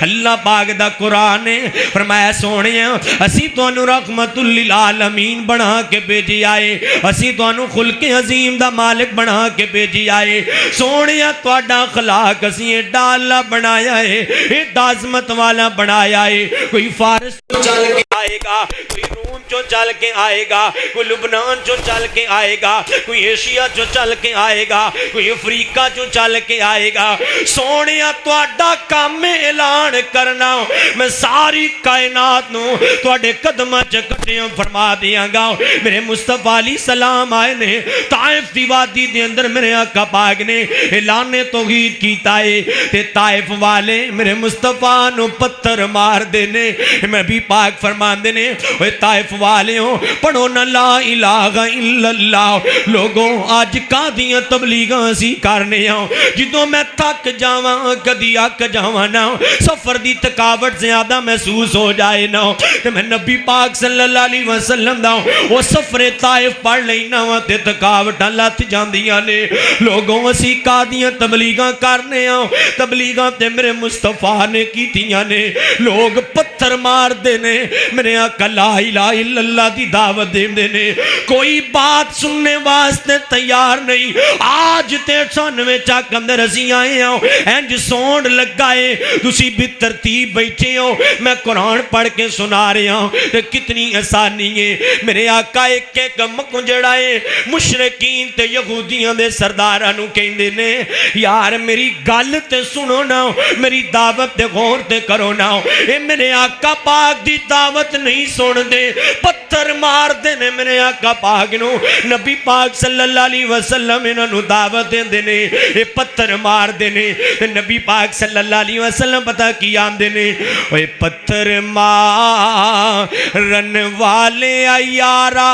اللہ پاک دا قرآن نے فرمایا سونیا اسی تانوں رحمت للعالمین بنا کے بھیجی آئے, اسی تانوں خلق عظیم دا مالک بنا کے بھیجی آئے. سونیا تہاڈا اخلاق اسی ایڈا اللہ بنایا ہے, ایڈا عظمت والا بنایا ہے. کوئی فارس تو چل کے آئے گا, کوئی روم چو چل کے آئے گا, کوئی لبنان چو چل کے آئے گا, کوئی ایشیا چو چل کے آئے گا, کوئی افریقہ چو چل کے آئے گا. سونیا تہاڈا کام اعلان کرنا, میں ساری کائنات نو تہاڈے قدماں چ کٹیاں فرما دیاں گا. میرے مصطفیٰ علیہ السلام آئے نے طائف دی وادی دے اندر میرے آقا پاک نے اعلان توحید کیتا ہے تے طائف والے میرے مصطفیٰ نو پتھر مار دینے. میں بھی پاک فرمان دینے اے طائف والے ہو پڑھو نا لا الہ الا اللہ. لوگوں آج قادیاں تبلیغاں سی کرنے ہوں, جدوں میں تھک جاواں کدی اک جاواں نہ, سفر دی تھکاوٹ زیادہ محسوس ہو جائے نہ, تے میں نبی پاک صلی اللہ علیہ وسلم دا وہ سفر طائف پڑھ لینا وا تے تھکاوٹاں لتھ جاندیاں نے. لوگوں اسی قادیاں تبلیغاں کرنے ہوں, تبلیغاں تے میرے مصطفیٰ نے کیتیاں نے. لوگ پتھر مار دینے, میرے آقا لا الہ الا اللہ دی دعوت دیندے نے, کوئی بات سننے واسطے تیار نہیں. آج تے 98 چک اندر اسی آئے ہوں, انج سونڈ لگائے تسی بھی ترتیب بیٹھے ہو, میں قرآن پڑھ کے سنا رہے ہوں تے کتنی آسانی ہے. میرے آقا ایک ایک مکنجڑا ہے مشرکین تے یہودیاں دے سرداراں نو کہندے نے یار میری گل تے سنو نا, میری دعوت تے غور تے کرو نا. اے میرے آقا پاک دی دعوت نہیں سن دے, پتھر مار دے نے میرے آقا پاک نو. نبی پاک صلی اللہ علیہ وسلم انہاں نو دعوت دے نے, اے پتھر مار دے نے. نبی پاک صلی اللہ علیہ وسلم پتہ کی آمدے نے, اے پتھر مارن والے یارا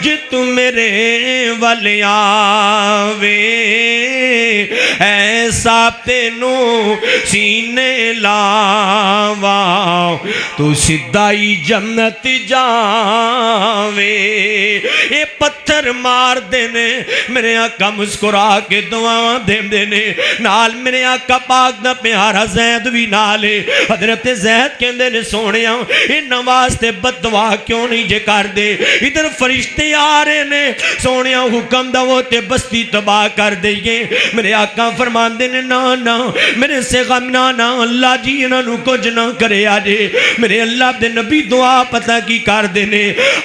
جی تو میرے والے آوے ایسا تینو سینے لاواں تو سدھائی جنت جاوے. اے پتھر مار دینے, میرے آقا مسکرا کے دعاواں دیندے نے. نال میرے آقا پاک دا پیارا زید بھی نالے. حضرت زید کہندے نے سونیا انہاں واسطے بد دعا کیوں نہیں جے کر دے, ادھر فرشتے آ رہے نے سونیا حکم دا وہ تے بستی تباہ کر دئیے. میرے آقا فرماندے نے نا نا میرے سے غم نا نا, اللہ جی انہاں نو کچھ نہ کرے آجے. میرے اللہ دے نبی دعا پتہ کی کر دینے,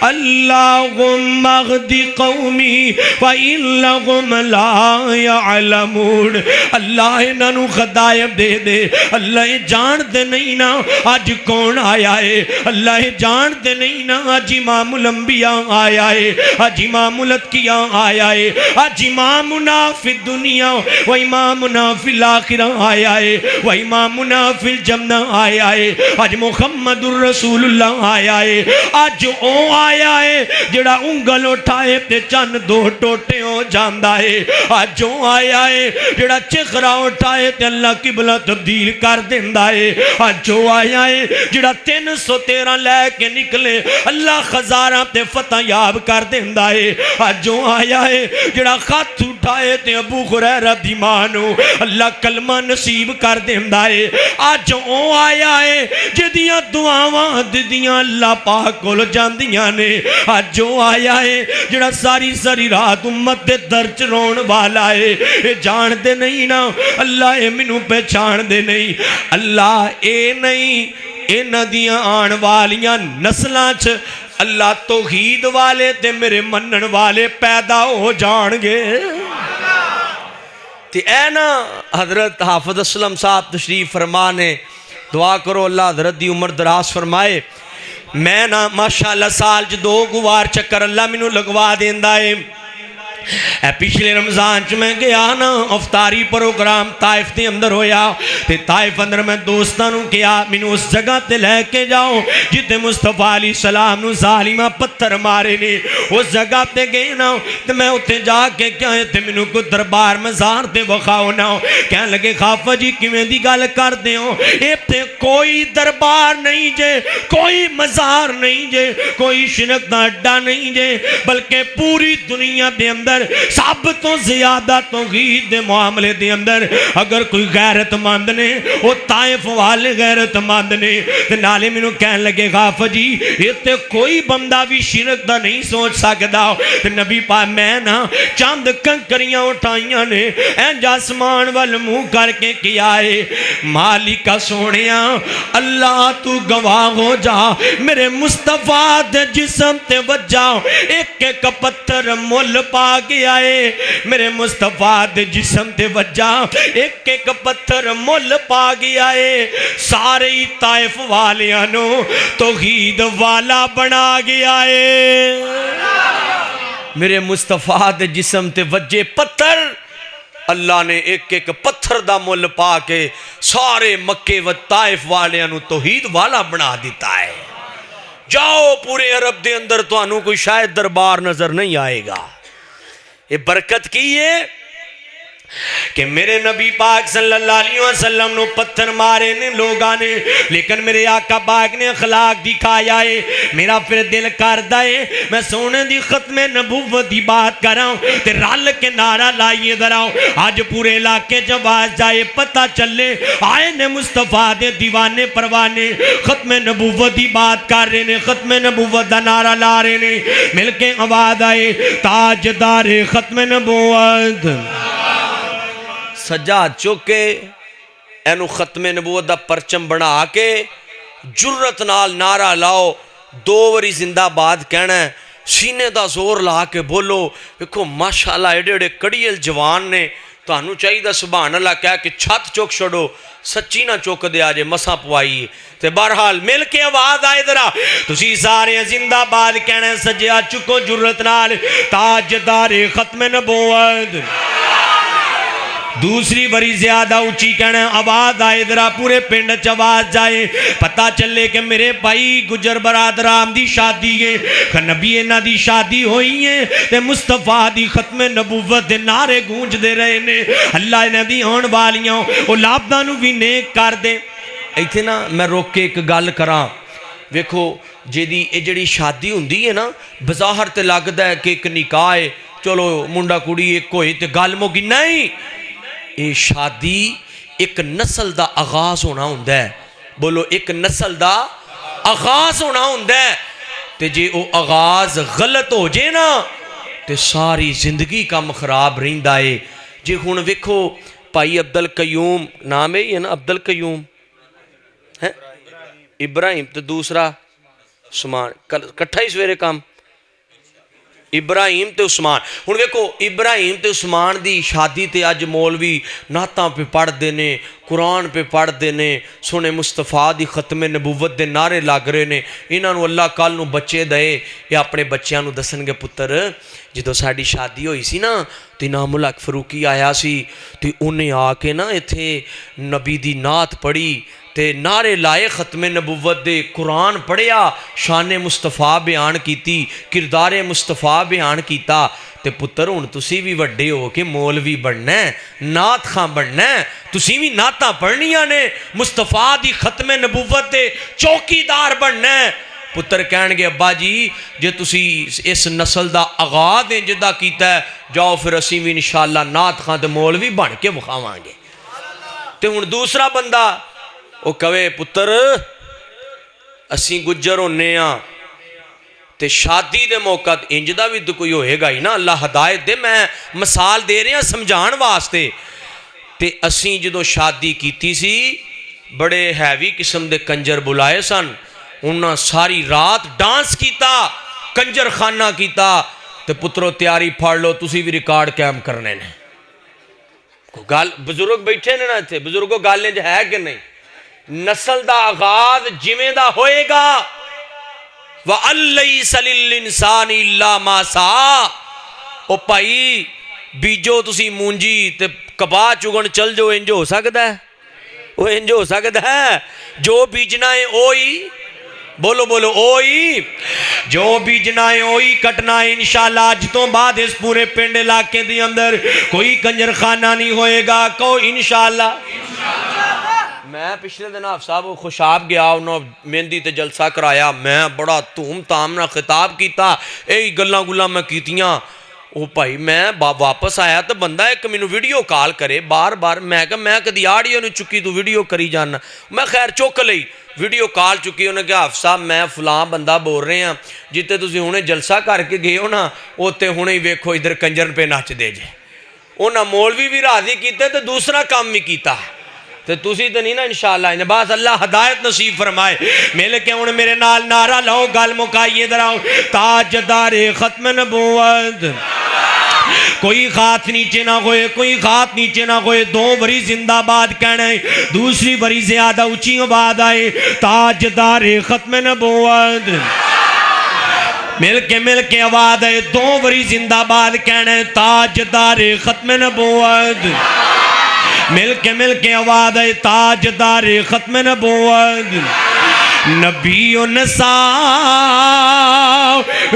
اللہم اغدی قومی فإنہم لا یعلمون. اللہ انہاں نو ہدایت دے دے. اللہ جان دے نہیں نا آج کون آیا ہے, اللہ جان دے نہیں نا آج امام الانبیاء آیا ہے, آج امام الاتقیاء آیا ہے, آج امامنا فی الدنیا و امامنا فی الاخرہ آیا ہے, و امامنا فی الجنہ آیا ہے, آج محمد الرسول اللہ آیا ہے. آج او آیا ہے جڑا انگل اٹھائے تے چند دو ٹوٹے ہو جاندہ ہے. آج او آیا ہے جڑا چخرا اٹھائے تے اللہ قبلہ تبدیل کر دیندہ ہے. آج او آیا ہے جڑا 313 لے کے نکلے اللہ خزارہ تے فتح یاب کر دیندہ ہے. آج او آیا ہے جڑا خط اٹھائے تے ابو خریرہ دی مانو اللہ کلمہ نصیب کر دیندہ ہے. آج او آیا ہے جدیاں دعاواں دیدیاں اللہ پاک کول جاندیاں نے. آج او آیا ہے جڑا ساری ساری رات امت دے درچ رون والا ہے. اے جان دے نہیں نا اللہ اے منو پہچان دے نہیں, اللہ اے نہیں اے ندیاں آن والیاں نسلاں چ اللہ توحید والے تے میرے منن والے پیدا ہو جان گے. تے اے نا حضرت حافظ اسلم صاحب تشریف فرمانے, دعا کرو اللہ حضرت دی عمر دراز فرمائے. میں نا ماشاءاللہ سال 2 گوار چکر اللہ منو لگوا دیندہ ہے. اے پچھلے رمضان چ میں گیا نا افطاری پروگرام طائف دے اندر ہویا تے طائف اندر میں دوستاں نوں کہیا مینوں اس جگہ تے لے کے جاؤ جتے مصطفیٰ علیہ السلام نوں ظالماں پتھر مارے نے اس جگہ تے گئے نا تے میں اوتھے جا کے کیا تے مینوں کوئی دربار مزار تے وکھاؤ نا کہن لگے خافا جی کیویں دی گل کردے ہو اے تے کوئی دربار نہیں جے کوئی مزار نہیں جے کوئی شرک دا اڈا نہیں جے بلکہ پوری دنیا دے اندر سب تو زیادہ توحید دے معاملے دے اندر اگر کوئی غیرت مند نے وہ طائف والے غیرت مند نے تے نالے مینوں کہن لگے غافر جی یہ تے کوئی بندہ بھی شرک دا نہیں سوچ سکدا تے نبی پاک میں نا چند کنکریاں اٹھائیاں نے اینج آسمان وال منہ کر کے کیا ہے مالکا سونیا اللہ تو گواہ ہو جا میرے مصطفیٰ دے جسم تے وجہ ایک ایک پتھر مول پا گیا ہے میرے مصطفیٰ دے جسم تے وجہ ایک ایک پتھر مول پا گیا ہے سارے طائف والیاں نو توحید والا بنا گیا ہے میرے مصطفیٰ دے جسم تے وجہ پتھر اللہ نے ایک ایک پتھر دا مول پا کے سارے مکے و طائف والیاں نو توحید والا بنا دیتا ہے جاؤ پورے عرب دے اندر تو انہوں کوئی شاید دربار نظر نہیں آئے گا یہ برکت کی ہے کہ میرے نبی پاک صلی اللہ علیہ وسلم نو پتھر مارے نے لوگاں نے لیکن میرے آقا پاک نے اخلاق دکھایا ہے میرا پھر دل کردہ ہے میں سونے دی ختم نبوت دی بات کراؤں تے رل کے نعرہ لائیے دراؤں آج پورے علاقے جب آج جائے پتہ چلے آئے نے مصطفیٰ دے دیوانے پروانے ختم نبوت دی بات کر رہے نے ختم نبوت دا نعرہ لا رہے نے مل کے آواز آئے تاجدار ختم نبوت سجاد چوکے اینو ختم نبوت دا پرچم بنا کے جرت نال نعرہ لاؤ دو وری زندہ باد کہنا ہے سینے دا زور لا کے بولو دیکھو ماشاءاللہ ایڈے ایڈے کڑیل جوان نے تو انو چاہیے دا سبحان اللہ کہا کہ چھت چوک شڑو سچی نہ چوک دے آجے مسا پوائی تے بہرحال مل کے آواز آئے درہ تسی سارے زندہ باد کہنا ہے سجیا چکو جرت نال تاجدار ختم نبوت دوسری بری زیادہ اونچی کہنا ہے آواز آئے درہ پورے پنڈ چواز جائے پتہ چلے کہ میرے بھائی گجر برادرام دی شادی ہے کہ نبی انہ دی شادی ہوئی ہے تے مصطفیٰ دی ختم نبوت دے نعرے گونج دے رہے نے اللہ انہ دی ہون والیاں اولادانو بھی نیک کر دے ایتھے نا میں روک کے ایک گل کراں ویکھو جیڑی شادی ہوندی ہے نا بظاہر تے لگدا ہے کہ ایک نکاح ہے چلو منڈا کڑی ایک ہوئی تے گل موگی نہیں یہ شادی ایک نسل دا آغاز ہونا ہوندہ ہے بولو ایک نسل دا آغاز ہونا ہوندہ ہے تے جے او آغاز غلط ہو جے نا تے ساری زندگی کام خراب رہندہ ہے جے ہون ویکھو پائی عبدالقیوم نام ہے یہ نا عبدالقیوم ابراہیم تے دوسرا عثمان کٹھا ہی سویرے کام ابراہیم تے عثمان ہن ویکھو ابراہیم تے عثمان دی شادی تے اج مولوی نعتاں پہ پڑھ دینے قرآن پہ پڑھ دینے سونے مصطفیٰ دی ختم نبوت دے نعرے لگ رہے نے انہاں نو اللہ کال نو بچے دے یا اپنے بچیاں نو دسن گے پتر جدو ساڑی شادی ہوئی سی نا تے نام الحق فروقی آیا سی تے انہیں آ کے نا ایتھے نبی دی نعت پڑھی تے نعرے لائے ختم نبوت دے قرآن پڑھیا شان مصطفیٰ بیان کیتی کردار مصطفیٰ بیان کیتا تے پتر ہن تسی بھی وڈے ہو کہ مولوی بننا ہے نعت خاں بننا ہے تسی بھی نعتاں پڑھنیاں نے مصطفیٰ دی ختم نبوت دے چوکیدار بننا ہے پتر کہن گے ابا جی جے تسی اس نسل دا آغاز جدا کیتا ہے جاؤ پھر اسی بھی انشاءاللہ نعت خاں تے مولوی بن کے بخاواں گے تے ہن دوسرا بندہ وہ کہے پتر اسی گجر ہونے ہاں تے شادی دے موقع انجدہ بھی تو کوئی ہوئے گا ہی نا اللہ ہدایت دے میں مثال دے رہے ہیں سمجھان واسطے تے اسی جدو شادی کیتی سی بڑے ہیوی قسم دے کنجر بلائے سن انہاں ساری رات ڈانس کیتا کنجر خانہ کیتا تے پترو تیاری پھاڑ لو تسی بھی ریکارڈ قائم کرنے نے بزرگ بیٹھے نے نا تھے بزرگوں گالیں جو ہے کہ نہیں نسل دا آغاز جمیں دا ہوئے گا وَأَلَّيْسَ لِلْإِنسَانِ إِلَّا مَا سَعَى او بھائی بیجو تسی مونجی تے کپاہ چگن چل جو انج ہو سکتا ہے؟ وہ انج ہو سکتا ہے؟ جو بیجنا ہے اوئی بولو بولو اوئی جو بیجنا ہے اوئی کٹنا ہے انشاءاللہ آج تو بعد اس پورے پنڈ علاقے دی اندر کوئی کنجر خانہ نہیں ہوئے گا کہو انشاءاللہ میں پچھلے دن آپ صاحب خوشاب گیا انہوں مہندی تے جلسہ کرایا میں بڑا دھوم دھام نہ خطاب کیتا گلاں گلاں میں کیتیاں او بھائی میں واپس آیا تو بندہ ایک مینوں ویڈیو کال کرے بار بار میں کہ میں کدی آڈیو نہیں چکی تو ویڈیو کری جانا میں خیر چک لئی ویڈیو کال چکی انہوں نے کہا حافظ صاحب میں فلاں بندہ بول رہے ہیں جتے تسی ہونے جلسہ کر کے گئے ہو نا اوتے ہونے ہی ویکھو ادھر کنجر پہ نچ دے جے انہاں مولوی بھی راضی کیتے تو دوسرا کام بھی کیتا تو تسی تو نہیں نا انشاءاللہ انہیں بات اللہ ہدایت نصیب فرمائے میلے کے انہیں میرے نال نعرہ لو گال مکائیے دراؤ تاجدار ختم نبوت کوئی خات نیچے نہ ہوئے کوئی خات نیچے نہ ہوئے دو بری زندہ باد کہنا ہے دوسری بری زیادہ اچھی بات آئے تاجدار ختم نبوت مل کے آواز ہے دو بری زندہ باد کہنا ہے تاجدار ختم نبوت مل کے آواز ہے تاجدار ختم نبوت نبی و نساء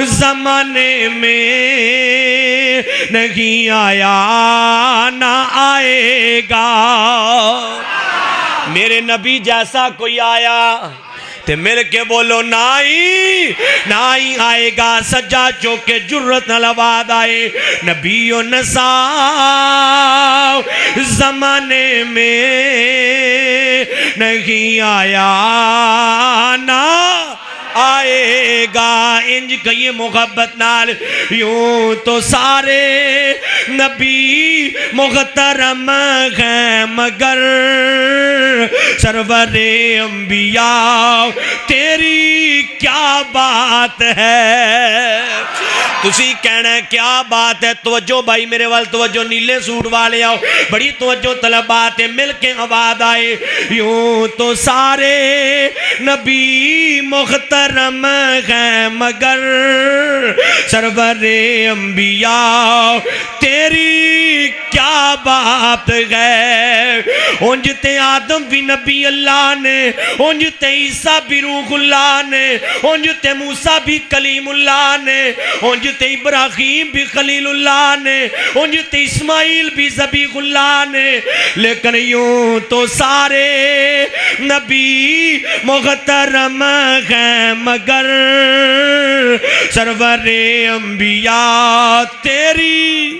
زمانے میں نہیں آیا نہ آئے گا میرے نبی جیسا کوئی آیا تے مل کے بولو نائی آئے گا سجا چوکے جرت نہ لواد آئے نبی و نساء زمانے میں نہیں آیا نہ آئے گا انج کہیے محبت نال یوں تو سارے نبی محترم ہیں مگر سرور انبیاء تیری کیا بات ہے تسی کہنا ہے کیا بات ہے توجہ بھائی میرے وال توجہ نیلے سوٹ والے آؤ بڑی توجہ طلب بات ہے مل کے آواز آئے یوں تو سارے نبی محترم ہیں مگر سرور انبیاء تیری کیا بات ہے انجتے آدم بھی نبی اللہ نے انجتے عیسیٰ بھی روح اللہ نے انجتے موسیٰ بھی کلیم اللہ نے انجتے ابراہیم بھی خلیل اللہ نے انجتے اسماعیل بھی ذبیح اللہ نے لیکن یوں تو سارے نبی محترم ہیں مگر سرور انبیاء تیری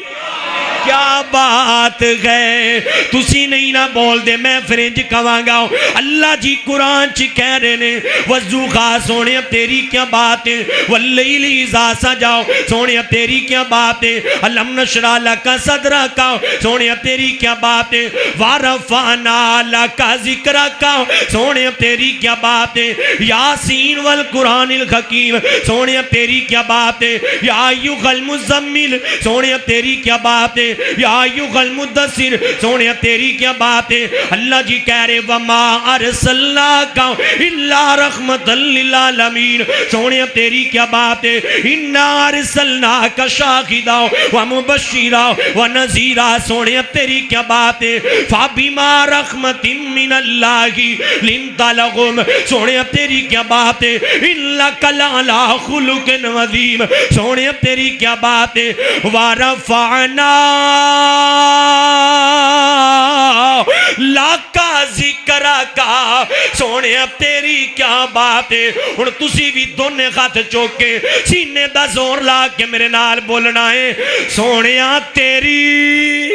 کیا بات ہے تسی نہیں نہ بول دے میں فرنج کھواں گا اللہ جی قرآن چی کہہ رہے نے وضو خاص سونے اب تیری کیا بات ہے واللیل اذا سجاؤ سونے اب تیری کیا بات ہے علم نشرح لکا صدرہ کا سونے اب تیری کیا بات ہے وارفعنا لکا ذکرہ کا سونے اب تیری کیا بات ہے یاسین والقرآن الحکیم سونے اب تیری کیا بات ہے یا ایوہ المزمل سونے اب تیری کیا بات ہے یا ایوہ المدثر سونے تیری کیا بات ہے اللہ جی کہہ رہے وما ارسلناک الا رحمتا للعالمین سونے تیری کیا بات ہے انا ارسلناک شاہدا ومبشرا ونذیرا سونے تیری کیا بات ہے فبما رحمت من اللہ لنت لهم سونے تیری کیا بات ہے انک لعلی خلق عظیم سونے تیری کیا بات ہے ورفعنا لاکا ذکر کا سونے اب تیری کیا بات ہے اور تسی بھی دونے خط چوکے سینے دا زور لا کے میرے نال بولنا ہے سونے تیری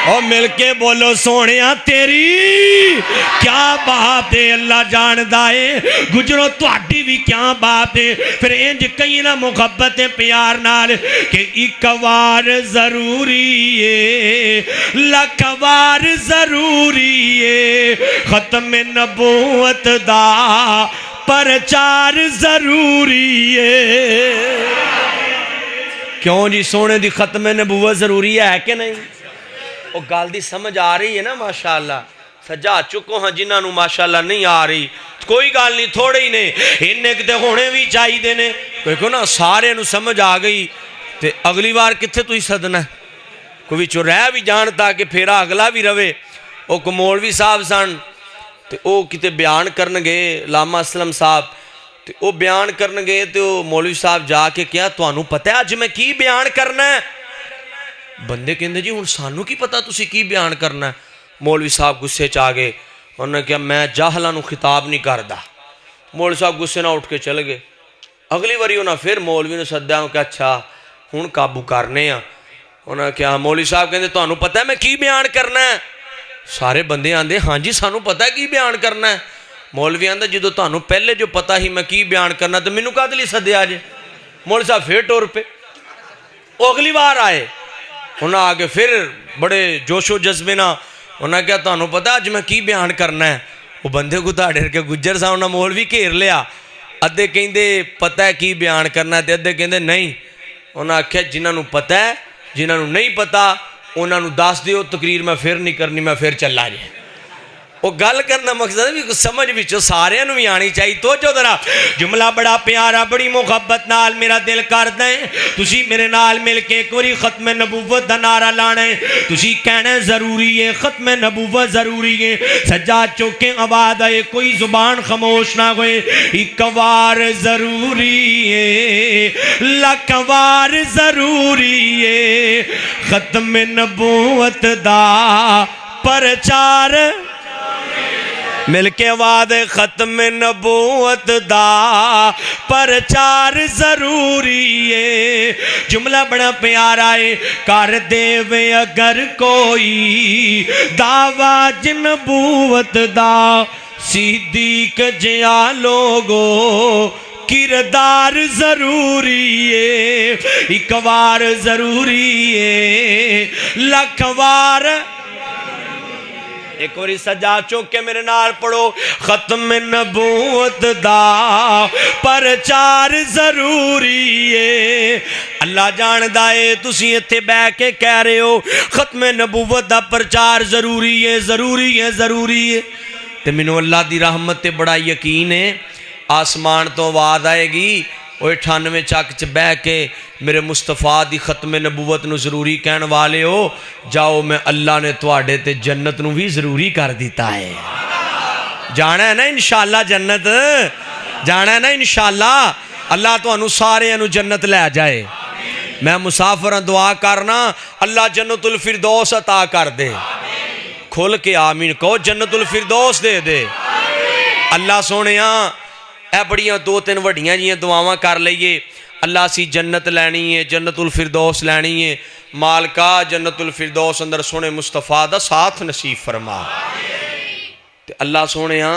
اور مل کے بولو سونے تیری کیا بات ہے اللہ جان دائے گجرو تواڈی بھی کیا بات ہے پھر انج کئی نہ محبت پیار نال کہ ایک وار ضروری ہے لک وار ضروری ہے ختم نبوت دا پرچار ضروری ہے کیوں جی سونے دی ختم نبوت ضروری ہے کہ نہیں وہ گال دی سمجھ آ رہی ہے نا ماشاءاللہ سجا چکو ہاں جنہاں نو ماشاءاللہ نہیں آ رہی کوئی گال نہیں تھوڑے ہی نے انہیں کتے ہونے بھی چاہی دینے کوئی کو نا سارے نو سمجھ آ گئی تے اگلی بار کتھے تو ہی سدنا کوئی وچوں رہ بھی جان تاکہ پھیرا اگلا بھی رہے. وہ کو مولوی صاحب سن تے او کتے بیان کرن گئے علامہ اسلم صاحب تے او بیان کرن گئے تے او مولوی صاحب جا کے کیا تانوں پتہ ہے اج میں کی بیان کرنا ہے؟ بندے کہندے جی ہن سانوں کی پتہ تسی کی بیان کرنا ہے؟ مولوی صاحب غصے چ آ گئے. انہوں نے کہا میں جاہلاں نوں خطاب نہیں کردا. مولوی صاحب غصے نہ اٹھ کے چل گئے. اگلی باری انہاں پھر مولوی نے سدیا کہ اچھا ہن قابو کرنے ہاں. انہوں نے کہا مولوی صاحب کہندے تانوں پتہ ہے میں کی بیان کرنا ہے؟ سارے بندے آندے ہاں جی سانوں پتہ ہے کی بیان کرنا ہے. مولوی آندا جدوں تانوں پہلے جو پتہ ہی میں کی بیان کرنا تے مینوں کدے لئی سدیا جے؟ مولوی صاحب پھر ٹر پے. وہ اگلی بار آئے انہاں آ کے پھر بڑے جوش و جذبے نہ انہاں کہا تانوں پتہ اج میں کی بیان کرنا ہے؟ وہ بندے کو تاڑے کے گجر صاحب انہاں مولوی گھیر لیا. ادھے کہندے پتہ ہے کی بیان کرنا ہے تے ادھے کہندے نہیں. انہاں آکھیا جنہاں نوں پتہ ہے جنہاں نوں نہیں پتہ انہاں نوں دس دیو تقریر میں پھر نہیں کرنی میں پھر چلا جائے. وہ گل کرنا مقصد ہے بھی سمجھ بچو سارے نوں بھی آنی چاہیے. تو جو ذرا جملہ بڑا پیارا بڑی محبت نال میرا دل کردا ہے تسی میرے نال مل کے ایک واری ختم نبوت دا نعرہ لانا ہے. تسی کہنا ضروری ہے ختم نبوت ضروری ہے. سجاد چوکے آواز آئے کوئی زبان خاموش نہ ہوئے. ایک وار ضروری ہے لکھ وار ضروری ہے ختم نبوت دا پرچار. مل کے وعد ختم نبوت دا پرچار ضروری ہے. جملہ بڑا پیارا ہے کر دے وے اگر کوئی دعویٰ نبوت دا صدیق جیا لوگو کردار ضروری ہے. ایک وار ضروری ہے لکھ وار. ایک واری سجا چوکے میرے نال پڑھو ختم نبوت دا پرچار ضروری ہے. اللہ جاندہ ہے تسی اتھے بہ کے کہہ رہے ہو ختم نبوت دا پرچار ضروری ہے ضروری ہے ضروری ہے. تے منو اللہ دی رحمت تے بڑا یقین ہے آسمان تو آواز آئے گی وہ 98 چک چ بہ کے میرے مصطفیٰ دی ختم نبوت نو ضروری کہن والے ہو جاؤ میں اللہ نے تواڈے تے جنت نو بھی ضروری کر دیتا ہے. جانا ہے نا انشاءاللہ جنت جانا ہے نا انشاءاللہ. اللہ تو انو سارے انو جنت لے جائے. میں مسافر دعا کرنا اللہ جنت الفردوس عطا کر دے. کھول کے آمین کہو جنت الفردوس دے دے. اللہ سونیاں اے بڑیاں دو تین وڈیاں جیاں دعاواں کر لئیے. اللہ سی جنت لینی ہے جنت الفردوس لینی ہے. مالکا جنت الفردوس اندر سونے مصطفیٰ دا ساتھ نصیب فرما. تے اللہ سونیاں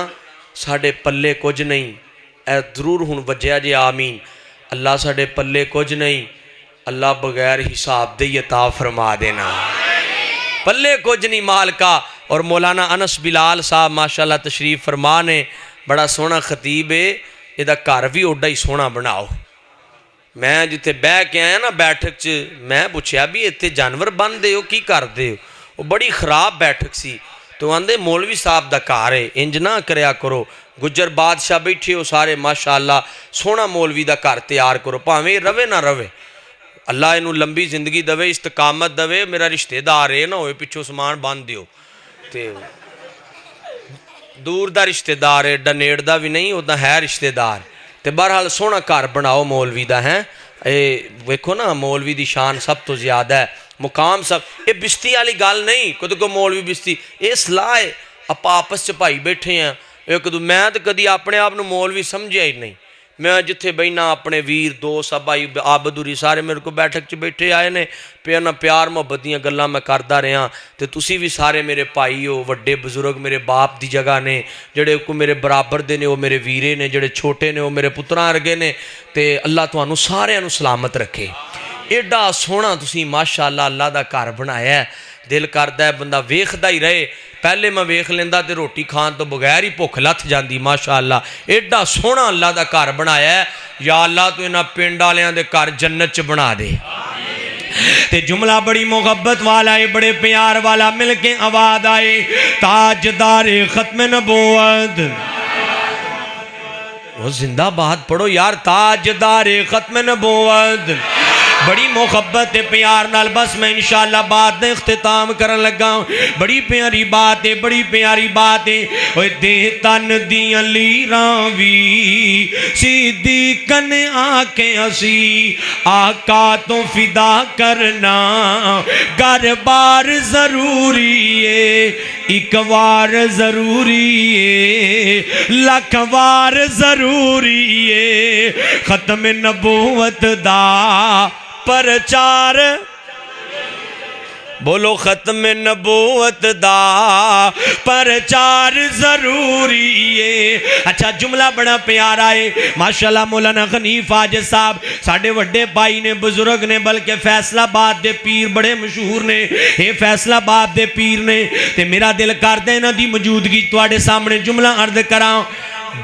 ساڑھے پلے کچھ نہیں اے ضرور ہن وجہ جے آمین. اللہ ساڑھے پلے کچھ نہیں اللہ بغیر حساب دے عطا فرما دینا. پلے کچھ نہیں مالکا. اور مولانا انس بلال صاحب ماشاءاللہ تشریف فرما نے بڑا سونا خطیب ہے یہ دا گھر بھی اوڈا ہی سونا بناؤ. میں جتے بہ کے آیا نا بیٹھک چ میں پوچھیا بھی اتنے جانور بن دے ہو کی کر دے ہو. وہ بڑی خراب بیٹھک سی تو آندے مولوی صاحب دا گھر ہے انج نہ کریا کرو. گجر بادشاہ بیٹھے ہو سارے ماشاءاللہ سونا مولوی دا گھر تیار کرو پاویں روے نہ روے. اللہ انہوں لمبی زندگی دوے استقامت دوے. میرا رشتہ دار ہے نہ ہوئے پچھو سامان بان دیو تے دور دا رشتہ دار ہے ڈنیڑ دا بھی نہیں ہوتا ہے رشتہ دار. تے بہرحال سونا گھر بناؤ مولوی دا ہے. ویکھو نا مولوی دی شان سب تو زیادہ ہے مقام سب. یہ بستی والی گل نہیں کدو کو مولوی بستی یہ صلاح ہے. اپا آپس چ بھائی بیٹھے ہیں ایک دو میں تو کدی اپنے آپ نو مولوی سمجھیا ہی نہیں. میں جتھے بہنا اپنے ویر دوست بھائی آبدوری سارے میرے کو بیٹھک چ بیٹھے آئے نے پیارنا پیار محبت دیاں گلاں میں کردا رہا. تے تسی بھی سارے میرے بھائی ہو وڈے بزرگ میرے باپ دی جگہ نے جڑے کو میرے برابر دے نے وہ میرے ویرے نے جڑے چھوٹے نے وہ میرے پتراں ورگے نے. تے اللہ تانوں سارے نوں سلامت رکھے. ایڈا سونا تسی ماشاءاللہ اللہ دا گھر بنایا ہے. دل کردا ہے بندہ ویکھدا ہی رہے. پہلے میں ویکھ لیندا تے روٹی کھان تو بغیر ہی بھوک لتھ جاندی ماشاءاللہ. ایڈا سونا اللہ دا گھر بنایا ہے. یا اللہ تو انہاں پنڈ والیاں دے گھر جنت چ بنا دے. تے جملہ بڑی محبت والا ہے بڑے پیار والا مل کے آواز آئے تاجدار ختم نبوت. وہ زندہ باد پڑھو یار تاجدار ختم نبوت بڑی محبت پیار نال بس میں انشاءاللہ بات دے اختتام کرن لگا ہوں بڑی پیاری بات ہے بڑی پیاری بات ہے اوے دے تن دیاں لیراں وی صدیق نے آکے اسی آقا تو فدا کرنا گھر بار ضروری ہے ایک وار ضروری ہے لکھ وار ضروری ہے ختم نبوت دا پرچار بولو ختم نبوت دا پرچار ضروری ہے اچھا جملہ بڑا پیارا ہے ماشاءاللہ مولانا غنیف حاجت صاحب ساڑھے وڈے بھائی نے بزرگ نے بلکہ فیصلہ آباد دے پیر بڑے مشہور نے یہ فیصلہ آباد دے پیر نے تے میرا دل کر دے نا دی موجودگی تواڈے سامنے جملہ عرض کراں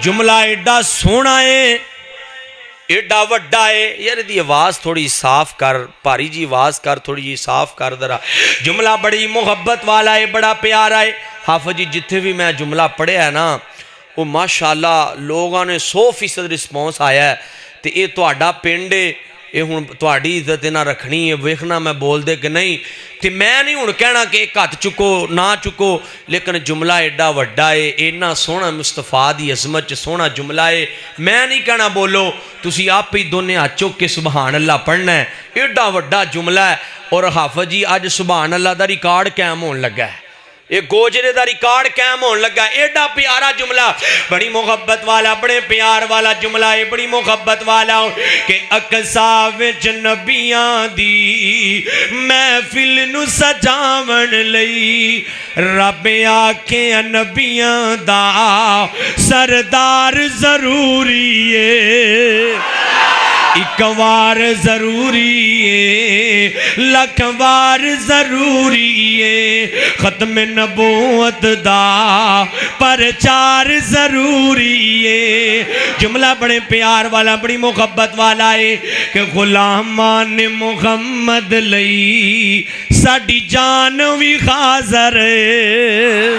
جملہ ایڈا سونا ہے ایڈا وڈا ہے یار دی آواز تھوڑی صاف کر پاری جی آواز کر تھوڑی جی صاف کر درا جملہ بڑی محبت والا ہے بڑا پیارا ہے حافظ جی جتھے بھی میں جملہ پڑھے ہے نا وہ ماشاءاللہ لوگاں نے 100% رسپونس آیا ہے تے یہ تہاڈا پنڈ ہے یہ ہوں تہاڈی عزت نہ رکھنی ہے ویکھنا میں بول دے کہ نہیں تے میں نہیں ہوں کہنا کہ ایک ہاتھ چکو نہ چکو لیکن جملہ ایڈا وڈا ہے اینا سونا مصطفیٰ دی عظمت سونا جملہ ہے میں نہیں کہنا بولو تسی آپ ہی دونے ہاتھ چک کے سبحان اللہ پڑھنا ہے ایڈا وڈا جملہ ہے اور حافظ جی آج سبحان اللہ دا ریکارڈ قائم ہون لگا ہے ایک گوجرے دا ریکارڈ قائم ہون لگا ہے ایڈا پیارا جملہ بڑی محبت والا بڑے پیار والا جملہ ہے بڑی محبت والا کہ اقصا وچ نبیاں دی محفل نو سجاون لئی رب آکھے نبیاں دا سردار ضروری ہے ایک وار ضروری ہے لکھ وار ضروری ہے ختم نبوت دا پرچار ضروری ہے جملہ بڑے پیار والا بڑی محبت والا ہے کہ غلامان محمد لئی ساڑی جان بھی حاضر ہے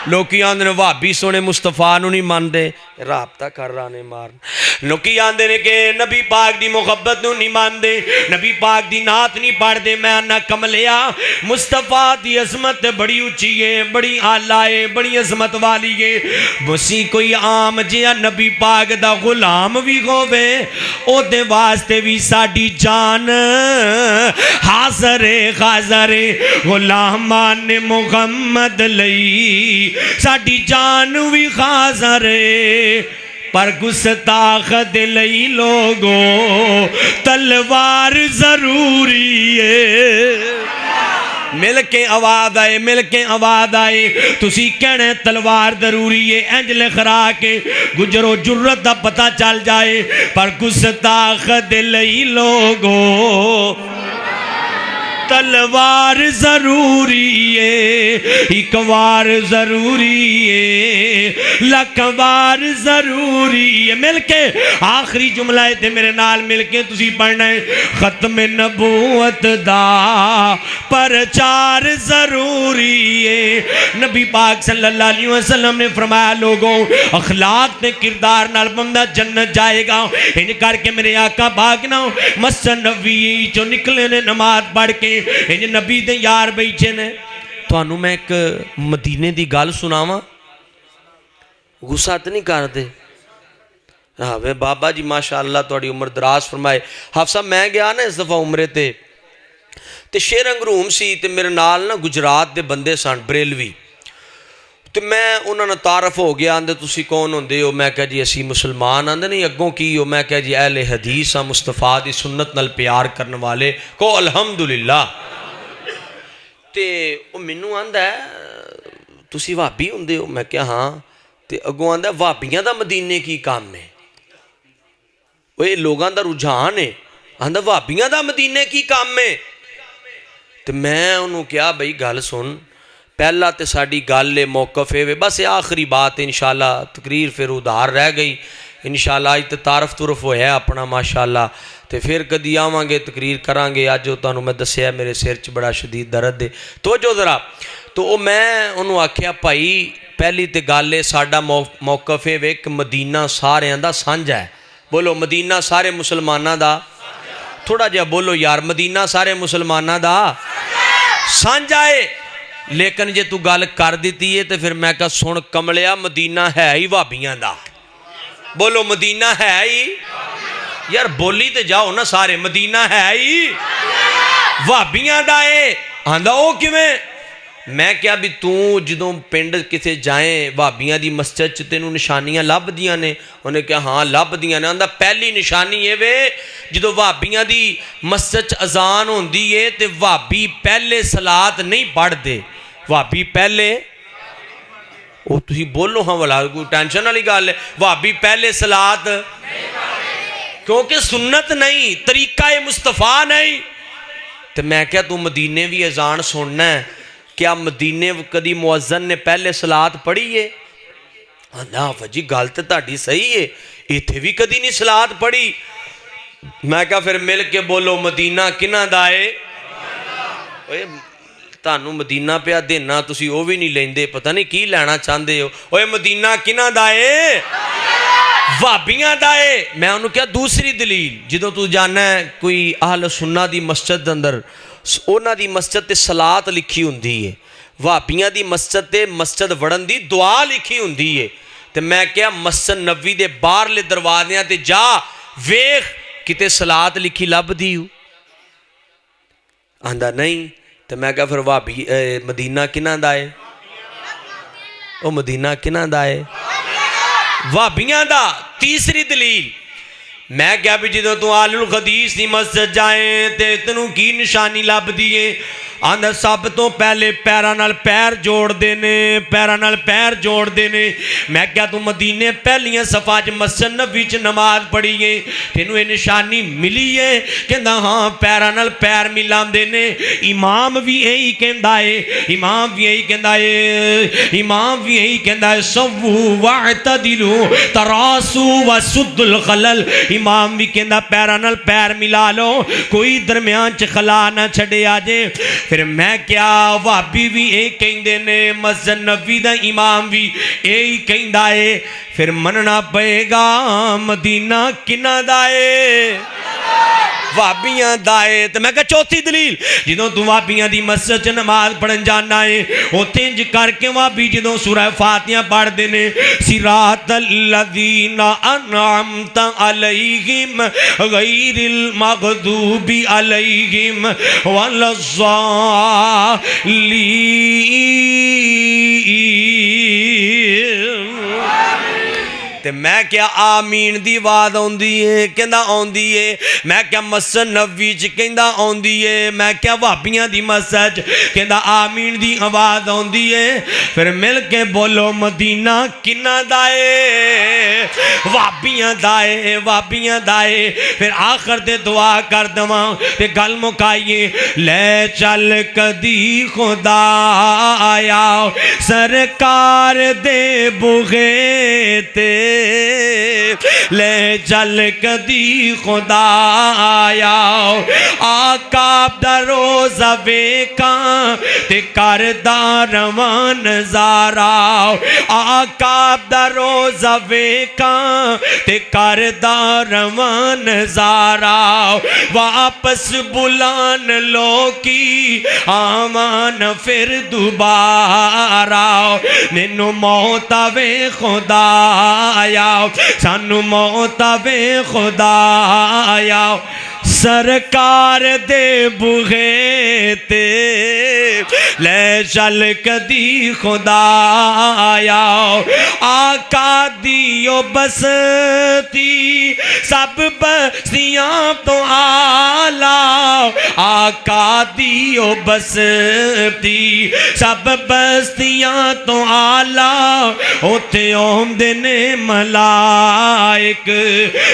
لوکی آندے نے وابی سونے مصطفیٰ نو نہیں مان دے رابطہ کر رہا نے مارن لوکی آندے نے کہ نبی پاک دی محبت نو نہیں مان دے نبی پاک دی نات نہیں پڑھ دے میں آنا کملیا مصطفیٰ دی عظمت بڑی اچھی ہے بڑی آلہ ہے بڑی عظمت والی ہے بسی کوئی عام جیا نبی پاک دا غلام بھی ہووے او دے واسطے بھی ساڑی جان حاضر حاضر غلامان محمد لئی ساڑی جان بھی حاضر پر گستاخ دلئی لوگو تلوار ضروری ہے مل کے آواز آئے مل کے آواز آئے تسی کہنے تلوار ضروری ہے انجل خرا کے گجر و جرت دا پتہ چل جائے پر گستاخ دلئی لوگو تلوار ضروری ہے ایک وار ضروری ہے لکھ وار ضروری ہے مل کے آخری جملہ ہے میرے نال مل کے تسی پڑھنا ہے ختم نبوت دا پرچار ضروری ہے نبی پاک صلی اللہ علیہ وسلم نے فرمایا لوگوں اخلاق تے کردار نال بندہ جنت جائے گا ان کر کے میرے آقا بھاگنا مسجد نبوی چو نکلے نے نماز پڑھ کے انج نبی دے یار بیٹھے نے تو انہوں میں ایک مدینے دی گال سناواں غصہ تے نہیں کر دے بابا جی ماشاءاللہ توڑی عمر دراز فرمائے حافظ صاحب میں گیا نا اس دفعہ عمرے تے شیر انگروم سی تے میرے نال نا گجرات دے بندے سان بریلوی تو میں انہوں نے تعارف ہو گیا آندے تسی کون ہوندے ہو میں کہا جی اسی مسلمان آندے نہیں اگوں کی ہو میں کہا جی اہل حدیث ہاں مصطفیٰ دی سنت نال پیار کرنے والے کو الحمدللہ تے وہ منو آندہ ہے تسی وابی ہوندے ہو میں کہا ہاں تے اگوں آندہ ہے وابیاں دا مدینے کی کام میں وہ لوگاں دا رجحان ہے آندہ وابیاں دا مدینے کی کام میں تے میں انہوں کیا بھئی گل سن پہلا تے ساڑی گالے موقف ہے بس آخری بات انشاءاللہ تقریر پھر ادھار رہ گئی انشاءاللہ آج تے تعارف طرف ہویا ہے اپنا ماشاءاللہ تے پھر کدی آواں گے تقریر کران گے آج جو تانوں میں دسیا میرے سر چ بڑا شدید درد ہے تو جو ذرا تو میں انہوں آکھیا بھائی پہلی تے گالے ساڑا موقف ہے کہ مدینہ سارے دا سانجا ہے بولو مدینہ سارے مسلمانہ دا تھوڑا جہا بولو یار، مدینہ سارے مسلمانوں دا سانجا ہے، لیکن جے تو گل کر دیتی ہے تو پھر میں کہا سن کملیا، مدینہ ہے ہی وہابیاں دا۔ بولو مدینہ ہے ہی، یار بولی تے جاؤ نا سارے، مدینہ ہے ہی وہابیاں دا ہے۔ آندا او کیویں؟ میں کیا بھی تو جدوں پنڈ کسے جائیں وہابیاں دی مسجد چ تینوں نشانیاں لب دیاں نے؟ انہیں کہا ہاں لب دیاں نے۔ آندا پہلی نشانی ہے وے جدوں وہابیاں دی مسجد چ اذان ہوندی ہے تے وہابی پہلے صلاۃ نہیں پڑھ دے، وہابی پہلے، او تسی بولو ہاں والا کوئی ٹینشن والی گل ہے، وہابی پہلے صلاۃ کیونکہ سنت نہیں، طریقہ مصطفیٰ نہیں۔ تو میں کیا تو مدینے بھی اذان سننا ہے، کیا مدینے کدی مؤذن نے پہلے صلاۃ پڑھی ہے؟ نا جی گل تے تہاڈی صحیح ہے، ایتھے بھی کدی نہیں صلاۃ پڑھی۔ میں کہا پھر مل کے بولو مدینہ کنہاں دا ہے؟ اوے تانوں مدینہ پیا دینا تسی او بھی نہیں لیندے، پتہ نہیں کی لینا چاہندے ہو۔ اوے مدینہ کنہاں دا ہے؟ وہابیاں دا ہے۔ میں انہوں کیا دوسری دلیل، جدوں تو جانا ہے کوئی اہل سنہ دی مسجد اندر، اونا دی مسجد تے صلاۃ لکھی ہوندی ہے، وہابیاں دی مسجد تے مسجد وڑن دی دعا لکھی ہوندی ہے۔ تے میں کیا مسجد نبوی دے باہرلے دروازیاں تے جا ویکھ کتے صلاۃ لکھی لب دی ہو؟ آندا نہیں۔ تے میں کہا پھر وہابی مدینہ کنہاں دا ہے؟ او مدینہ کنہاں دا ہے؟ وہابیاں دا۔ تیسری دلیل، میں کیا بھی جدوں تو آل الحدیث دی مسجد جائیں تے تنوں کی نشانی لب دیئے؟ آندھا سب تو پہلے پیرہ نال پیر جوڑ دینے، پیرہ نال پیر جوڑ دینے۔ میں کیا تو مدینے پہلیاں صفحہ چ مسجد نبوی چ نماز پڑھی ہے، تینوں یہ نشانی ملی ہے؟ کہندا ہاں پیرہ نال پیر ملان دینے۔ امام بھی یہی کہندا ہے، امام بھی یہی کہندا ہے، امام بھی یہی کہندا ہے سووا واعتدلوا تراسوا وسد الخلل۔ امام بھی کہندا پیرہ نال پیر ملا لو، کوئی درمیان چ خلا نہ چھڑے آجے۔ پھر میں کیا وہابی بھی ایک کہندے نے، مسجد نبوی دا امام بھی ایک کہندا ہے، پھر مننا پئے گا مدینہ کنہاں دا ہے؟ وہابیاں دا ہے۔ تو میں کہا چوتھی دلیل، جدوں تو وہابیاں دی مسجد چ نماز پڑھن جانا ہے، اوتھے انج کر کے وہابی جدوں سورہ فاتحہ پڑھ دے نے، صراط الذین انعمت علیہم غیر المغضوب علیہم ولا الضالین۔ تے میں کیا آمین دی آواز آندی ہے؟ کہندا آندی ہے۔ میں کیا مسجد نبوی چ کہندا آندی ہے۔ میں کیا وہابیاں دی مسجد کہندا آمین دی آواز آندی ہے۔ پھر مل کے بولو مدینہ کنہاں دا ہے؟ وہابیاں دا ہے، وہابیاں دا ہے۔ پھر آخر تے دعا کر دواں تے گل مکائیے، لے چل کدی خدا آیا سرکار دے بغے تے، لے چل کدی خدا آیا آقا دا روزہ ویکاں تے کردہ روان زارا، آقا دا روزہ ویکاں تے کردہ روان زارا، واپس بلان لوکی آمان پھر دوبارہ، مینوں موت آوے خدا آیا، سانو موت آوے خدا آیا سرکار دے بغے تے، لے چل کدی خدا آیا آقا دیو بستی سب بستیاں تو آلہ، آقا دیو بستی سب بستیاں تو آلہ، اوتے اوندے نے ملائک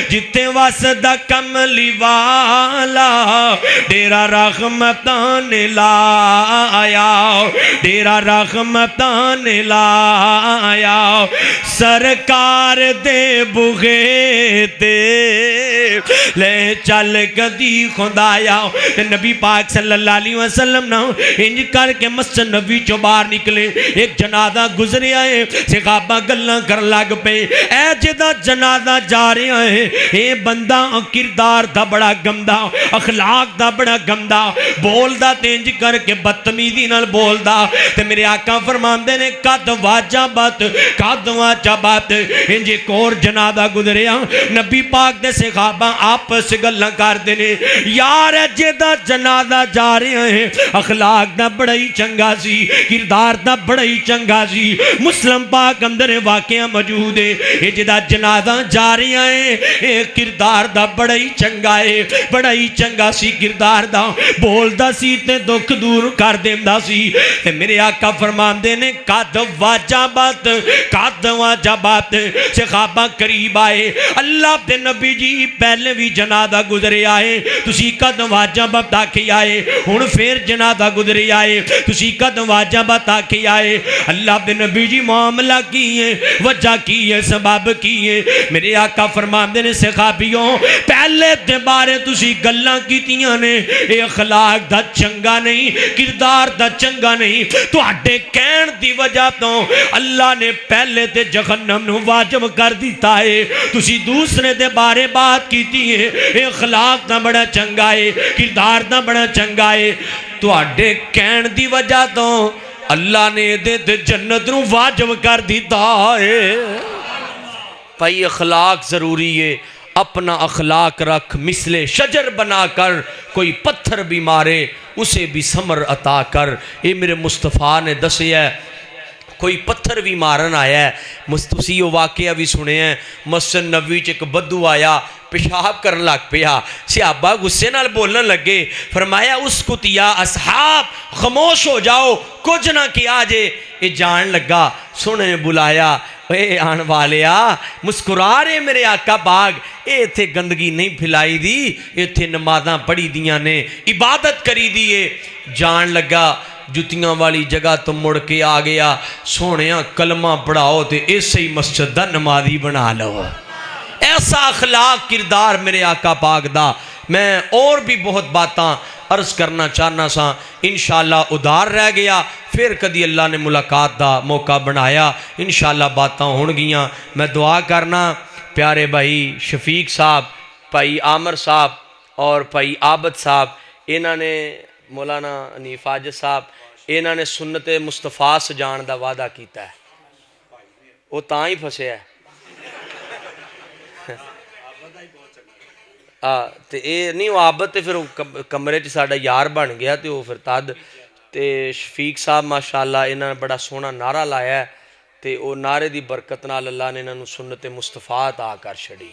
جتے وسدا کملی والا، ڈیرا رحمتان لایا، ڈیرا رحمتان لایا سرکار دے بغے تے، لے چل کدی خدایا۔ نبی پاک صلی اللہ علیہ وسلم نا انج کر کے مسجد نبی چو باہر نکلے، ایک جنازہ گزریا ہے، صحابہ گلاں کر لگ پے، اے جدا جنازہ جا رہا ہے، اے بندہ کردار دا بڑا گمدا گندا اخلاق دا بڑا گندا بولدا تینج کر کے بدتمیزی نال بولدا تے میرے آقا فرماندے نے قد واجہ بات انج ایک اور جنازہ گزریا نبی پاک دے صحابہ آپس گلاں کردے نے یار جدا جنازہ جا رہے ہیں اخلاق دا بڑا ہی چنگا سی کردار دا بڑا ہی چنگا سی مسلم پاک اندر واقعہ موجود ہے یہ جدا جنازہ جا رہے ہیں کردار دا بڑا ہی چنگا ہے بڑا ہی چنگا سی کردار دا بولدا سی تے دکھ دور کر دیندا سی تے میرے آقا فرماندے نے قد واجبات صحابہ قریب آئے اللہ دے نبی جی پہلے بھی جنازہ گزرے آئے تسی قد واجبات آکے آئے ہن پھر جنازہ گزرے آئے تسی قد واجبات آکے آئے اللہ دے نبی جی معاملہ کیے وجہ کیے سبب کیے میرے آقا فرماندے نے صحابیوں پہلے دے بارے تسی گلاں کیتیاں نے اے اخلاق دا چنگا نہیں کردار دا چنگا نہیں تو اڈے کہن دی وجہ تو اللہ نے پہلے تے جہنم نو واجب کر دیتا ہے تسی دوسرے دے بارے بات کیتی ہے اے اخلاق دا بڑا چنگا ہے کردار دا بڑا چنگا ہے تو اڈے کہن دی وجہ تو اللہ نے دے تے جنت نو واجب کر دیتا ہے بھائی اخلاق ضروری ہے اپنا اخلاق رکھ مثل شجر بنا کر کوئی پتھر بھی مارے اسے بھی ثمر عطا کر یہ میرے مصطفیٰ نے دسے ہے کوئی پتھر بھی مارن آیا ہے مستوسی واقعہ بھی سنے ہیں مسجد نبوی ایک بدو آیا پیشاب کرن لگ پیا صحابہ غصے نال بولن لگے فرمایا اس کتیا اصحاب خاموش ہو جاؤ کچھ نہ کیا جے یہ جان لگا سونے نے بلایا اے آن والیا مسکرا رہے میرے آقا باغ اے تھے گندگی نہیں پھیلائی دی اے تھے نمازاں پڑھی دیاں نے عبادت کری دیئے جان لگا جتیاں والی جگہ تو مڑ کے آ گیا سونیاں کلمہ پڑھاؤ تے ایسے ہی مسجد دا نمازی بنا لو ایسا اخلاق کردار میرے آقا پاک دا میں اور بھی بہت باتاں عرض کرنا چاہنا سا انشاءاللہ ادھار رہ گیا پھر کدی اللہ نے ملاقات دا موقع بنایا انشاءاللہ باتاں ہون گیاں میں دعا کرنا پیارے بھائی شفیق صاحب بھائی عامر صاحب اور بھائی عابد صاحب انہوں نے مولانا حنیف حاجت صاحب انہوں نے سنت مصطفیٰ سجان دا وعدہ کیتا ہے وہ تاں ہی پھسے ہے تے اے نہیں وہ عابد تے پھر کمرے چ ساڈا یار بن گیا تے وہ پھر تد تے شفیق صاحب ماشاءاللہ انہوں نے بڑا سونا نعرہ لایا ہے تے وہ نعرے دی برکت نال اللہ نے انہوں سنت مصطفیٰ عطا کر چھڑی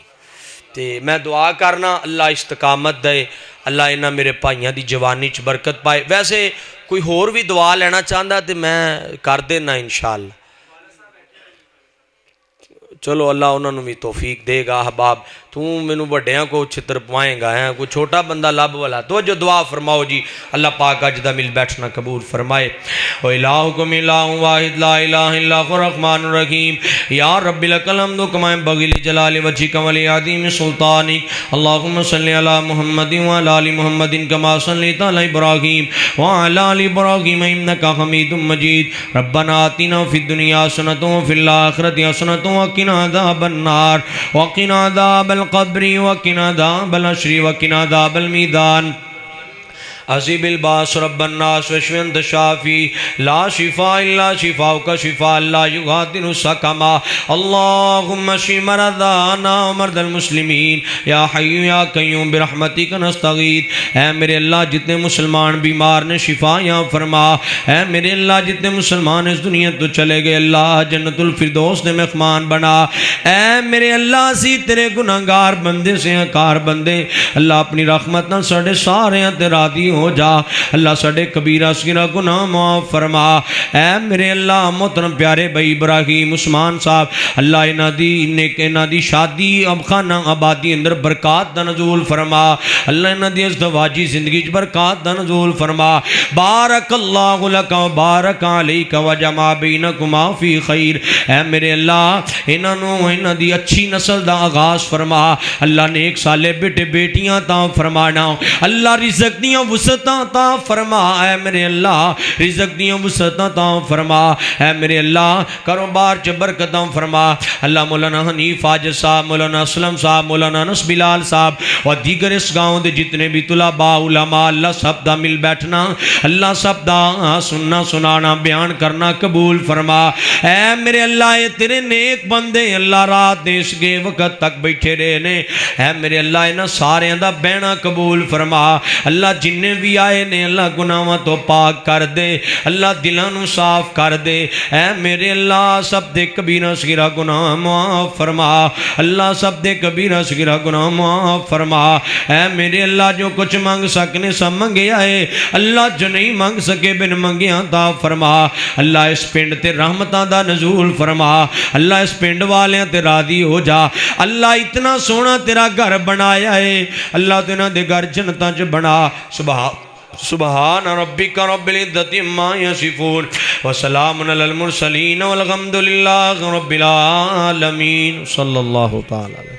تے میں دعا کرنا اللہ استقامت دے اللہ انہاں میرے بھائیاں دی جوانی چ برکت پائے ویسے کوئی ہور بھی دعا لینا چاہندا تے میں کر دینا انشاءاللہ چلو اللہ انہوں نے بھی توفیق دے گا احباب تو میں بڑیاں کو چھتر پوائیں گا ہیں کوئی چھوٹا بندہ لب والا تو جو دعا فرماؤ جی اللہ پاک اجدہ مل بیٹھنا قبول فرمائے و الہکم الہ واحد لا الہ الا هو الرحمن الرحیم یا رب لک الحمد کما ينبغي لجلال وجهك ولعظیم سلطانک اللهم صل علی محمد وعلى ال محمد كما صليت على ابراہیم وعلى ال ابراہیم انک حمید مجید ربنا آتنا فی الدنیا حسنۃ وفی الآخرۃ حسنۃ وقنا عذاب النار وقنا عذاب القبر وقنا عذاب الحشر وقنا عذاب المیدان عذیب الباس رب الناس وشفی انت شافی لا شفاء الا شفاؤک شفاء لا یغادر سقما اللہم اشف مرضانا ومرضى المسلمین یا حی یا قیوم برحمتک نستغیث اے میرے اللہ جتنے مسلمان بیمار نے شفایاں فرما اے میرے اللہ جتنے مسلمان اس دنیا تو چلے گئے اللہ جنت الفردوس نے مہمان بنا اے میرے اللہ سی تیرے گناہگار بندے سے کار بندے اللہ اپنی رحمت نہ سڑے سارے تے راضی ہو جا اللہ سڑے کبیرہ صغیرہ گناہ معاف فرما اے میرے اللہ محترم پیارے بھائی ابراہیم عثمان صاحب اللہ انہ دی شادی اب خانہ آبادی اندر برکات دا نزول فرما اللہ انہ دی ازدواجی زندگی برکات دا نزول فرما بارک اللہ لکا و بارک علیک و جمع بینکما فی خیر اے میرے اللہ انہ دی اچھی نسل دا آغاز فرما اللہ نیک سالے بیٹے بیٹیاں تا فرمانا اللہ رزق دیاں وسعتاں عطا فرما اے میرے اللہ، رزق دیاں وسعتاں عطا فرما اے میرے اللہ، کاروبار چ برکتاں فرما اللہ۔ مولانا حنیف حاجت صاحب، مولانا اسلم صاحب، مولانا انس بلال صاحب اور دیگر اس گاؤں دے جتنے بھی طلباء علماء، اللہ سب دا مل بیٹھنا، اللہ سب دا سننا سنانا بیان کرنا قبول فرما اے میرے اللہ۔ اے تیرے نیک بندے اللہ رات دے اس گے وقت تک بیٹھے رہے نے اے میرے اللہ، انہاں سارے دا بہنا قبول فرما اللہ۔ جننے بھی آئے نے اللہ گناہاں تو پاک کر دے اللہ، دلاں نو صاف کر دے اے میرے اللہ، سب دے کبیرہ صغیرہ گناہ معاف فرما اللہ، سب دے کبیرہ صغیرہ گناہ معاف فرما اے میرے اللہ۔ جو کچھ مانگ سکنے سب منگے آئے اللہ، جو نہیں مانگ سکے بن منگیاں عطا فرما اللہ۔ اس پنڈ تے رحمتاں دا نزول فرما اللہ، اس پنڈ والیاں تے راضی ہو جا اللہ۔ اتنا سونا تیرا گھر بنایا ہے اللہ، تینا دے گھر جنتاں چ بنا سبحان ربک رب العزت عما یصفون وسلام علی المرسلین والحمد للہ رب العالمین صلی اللہ تعالی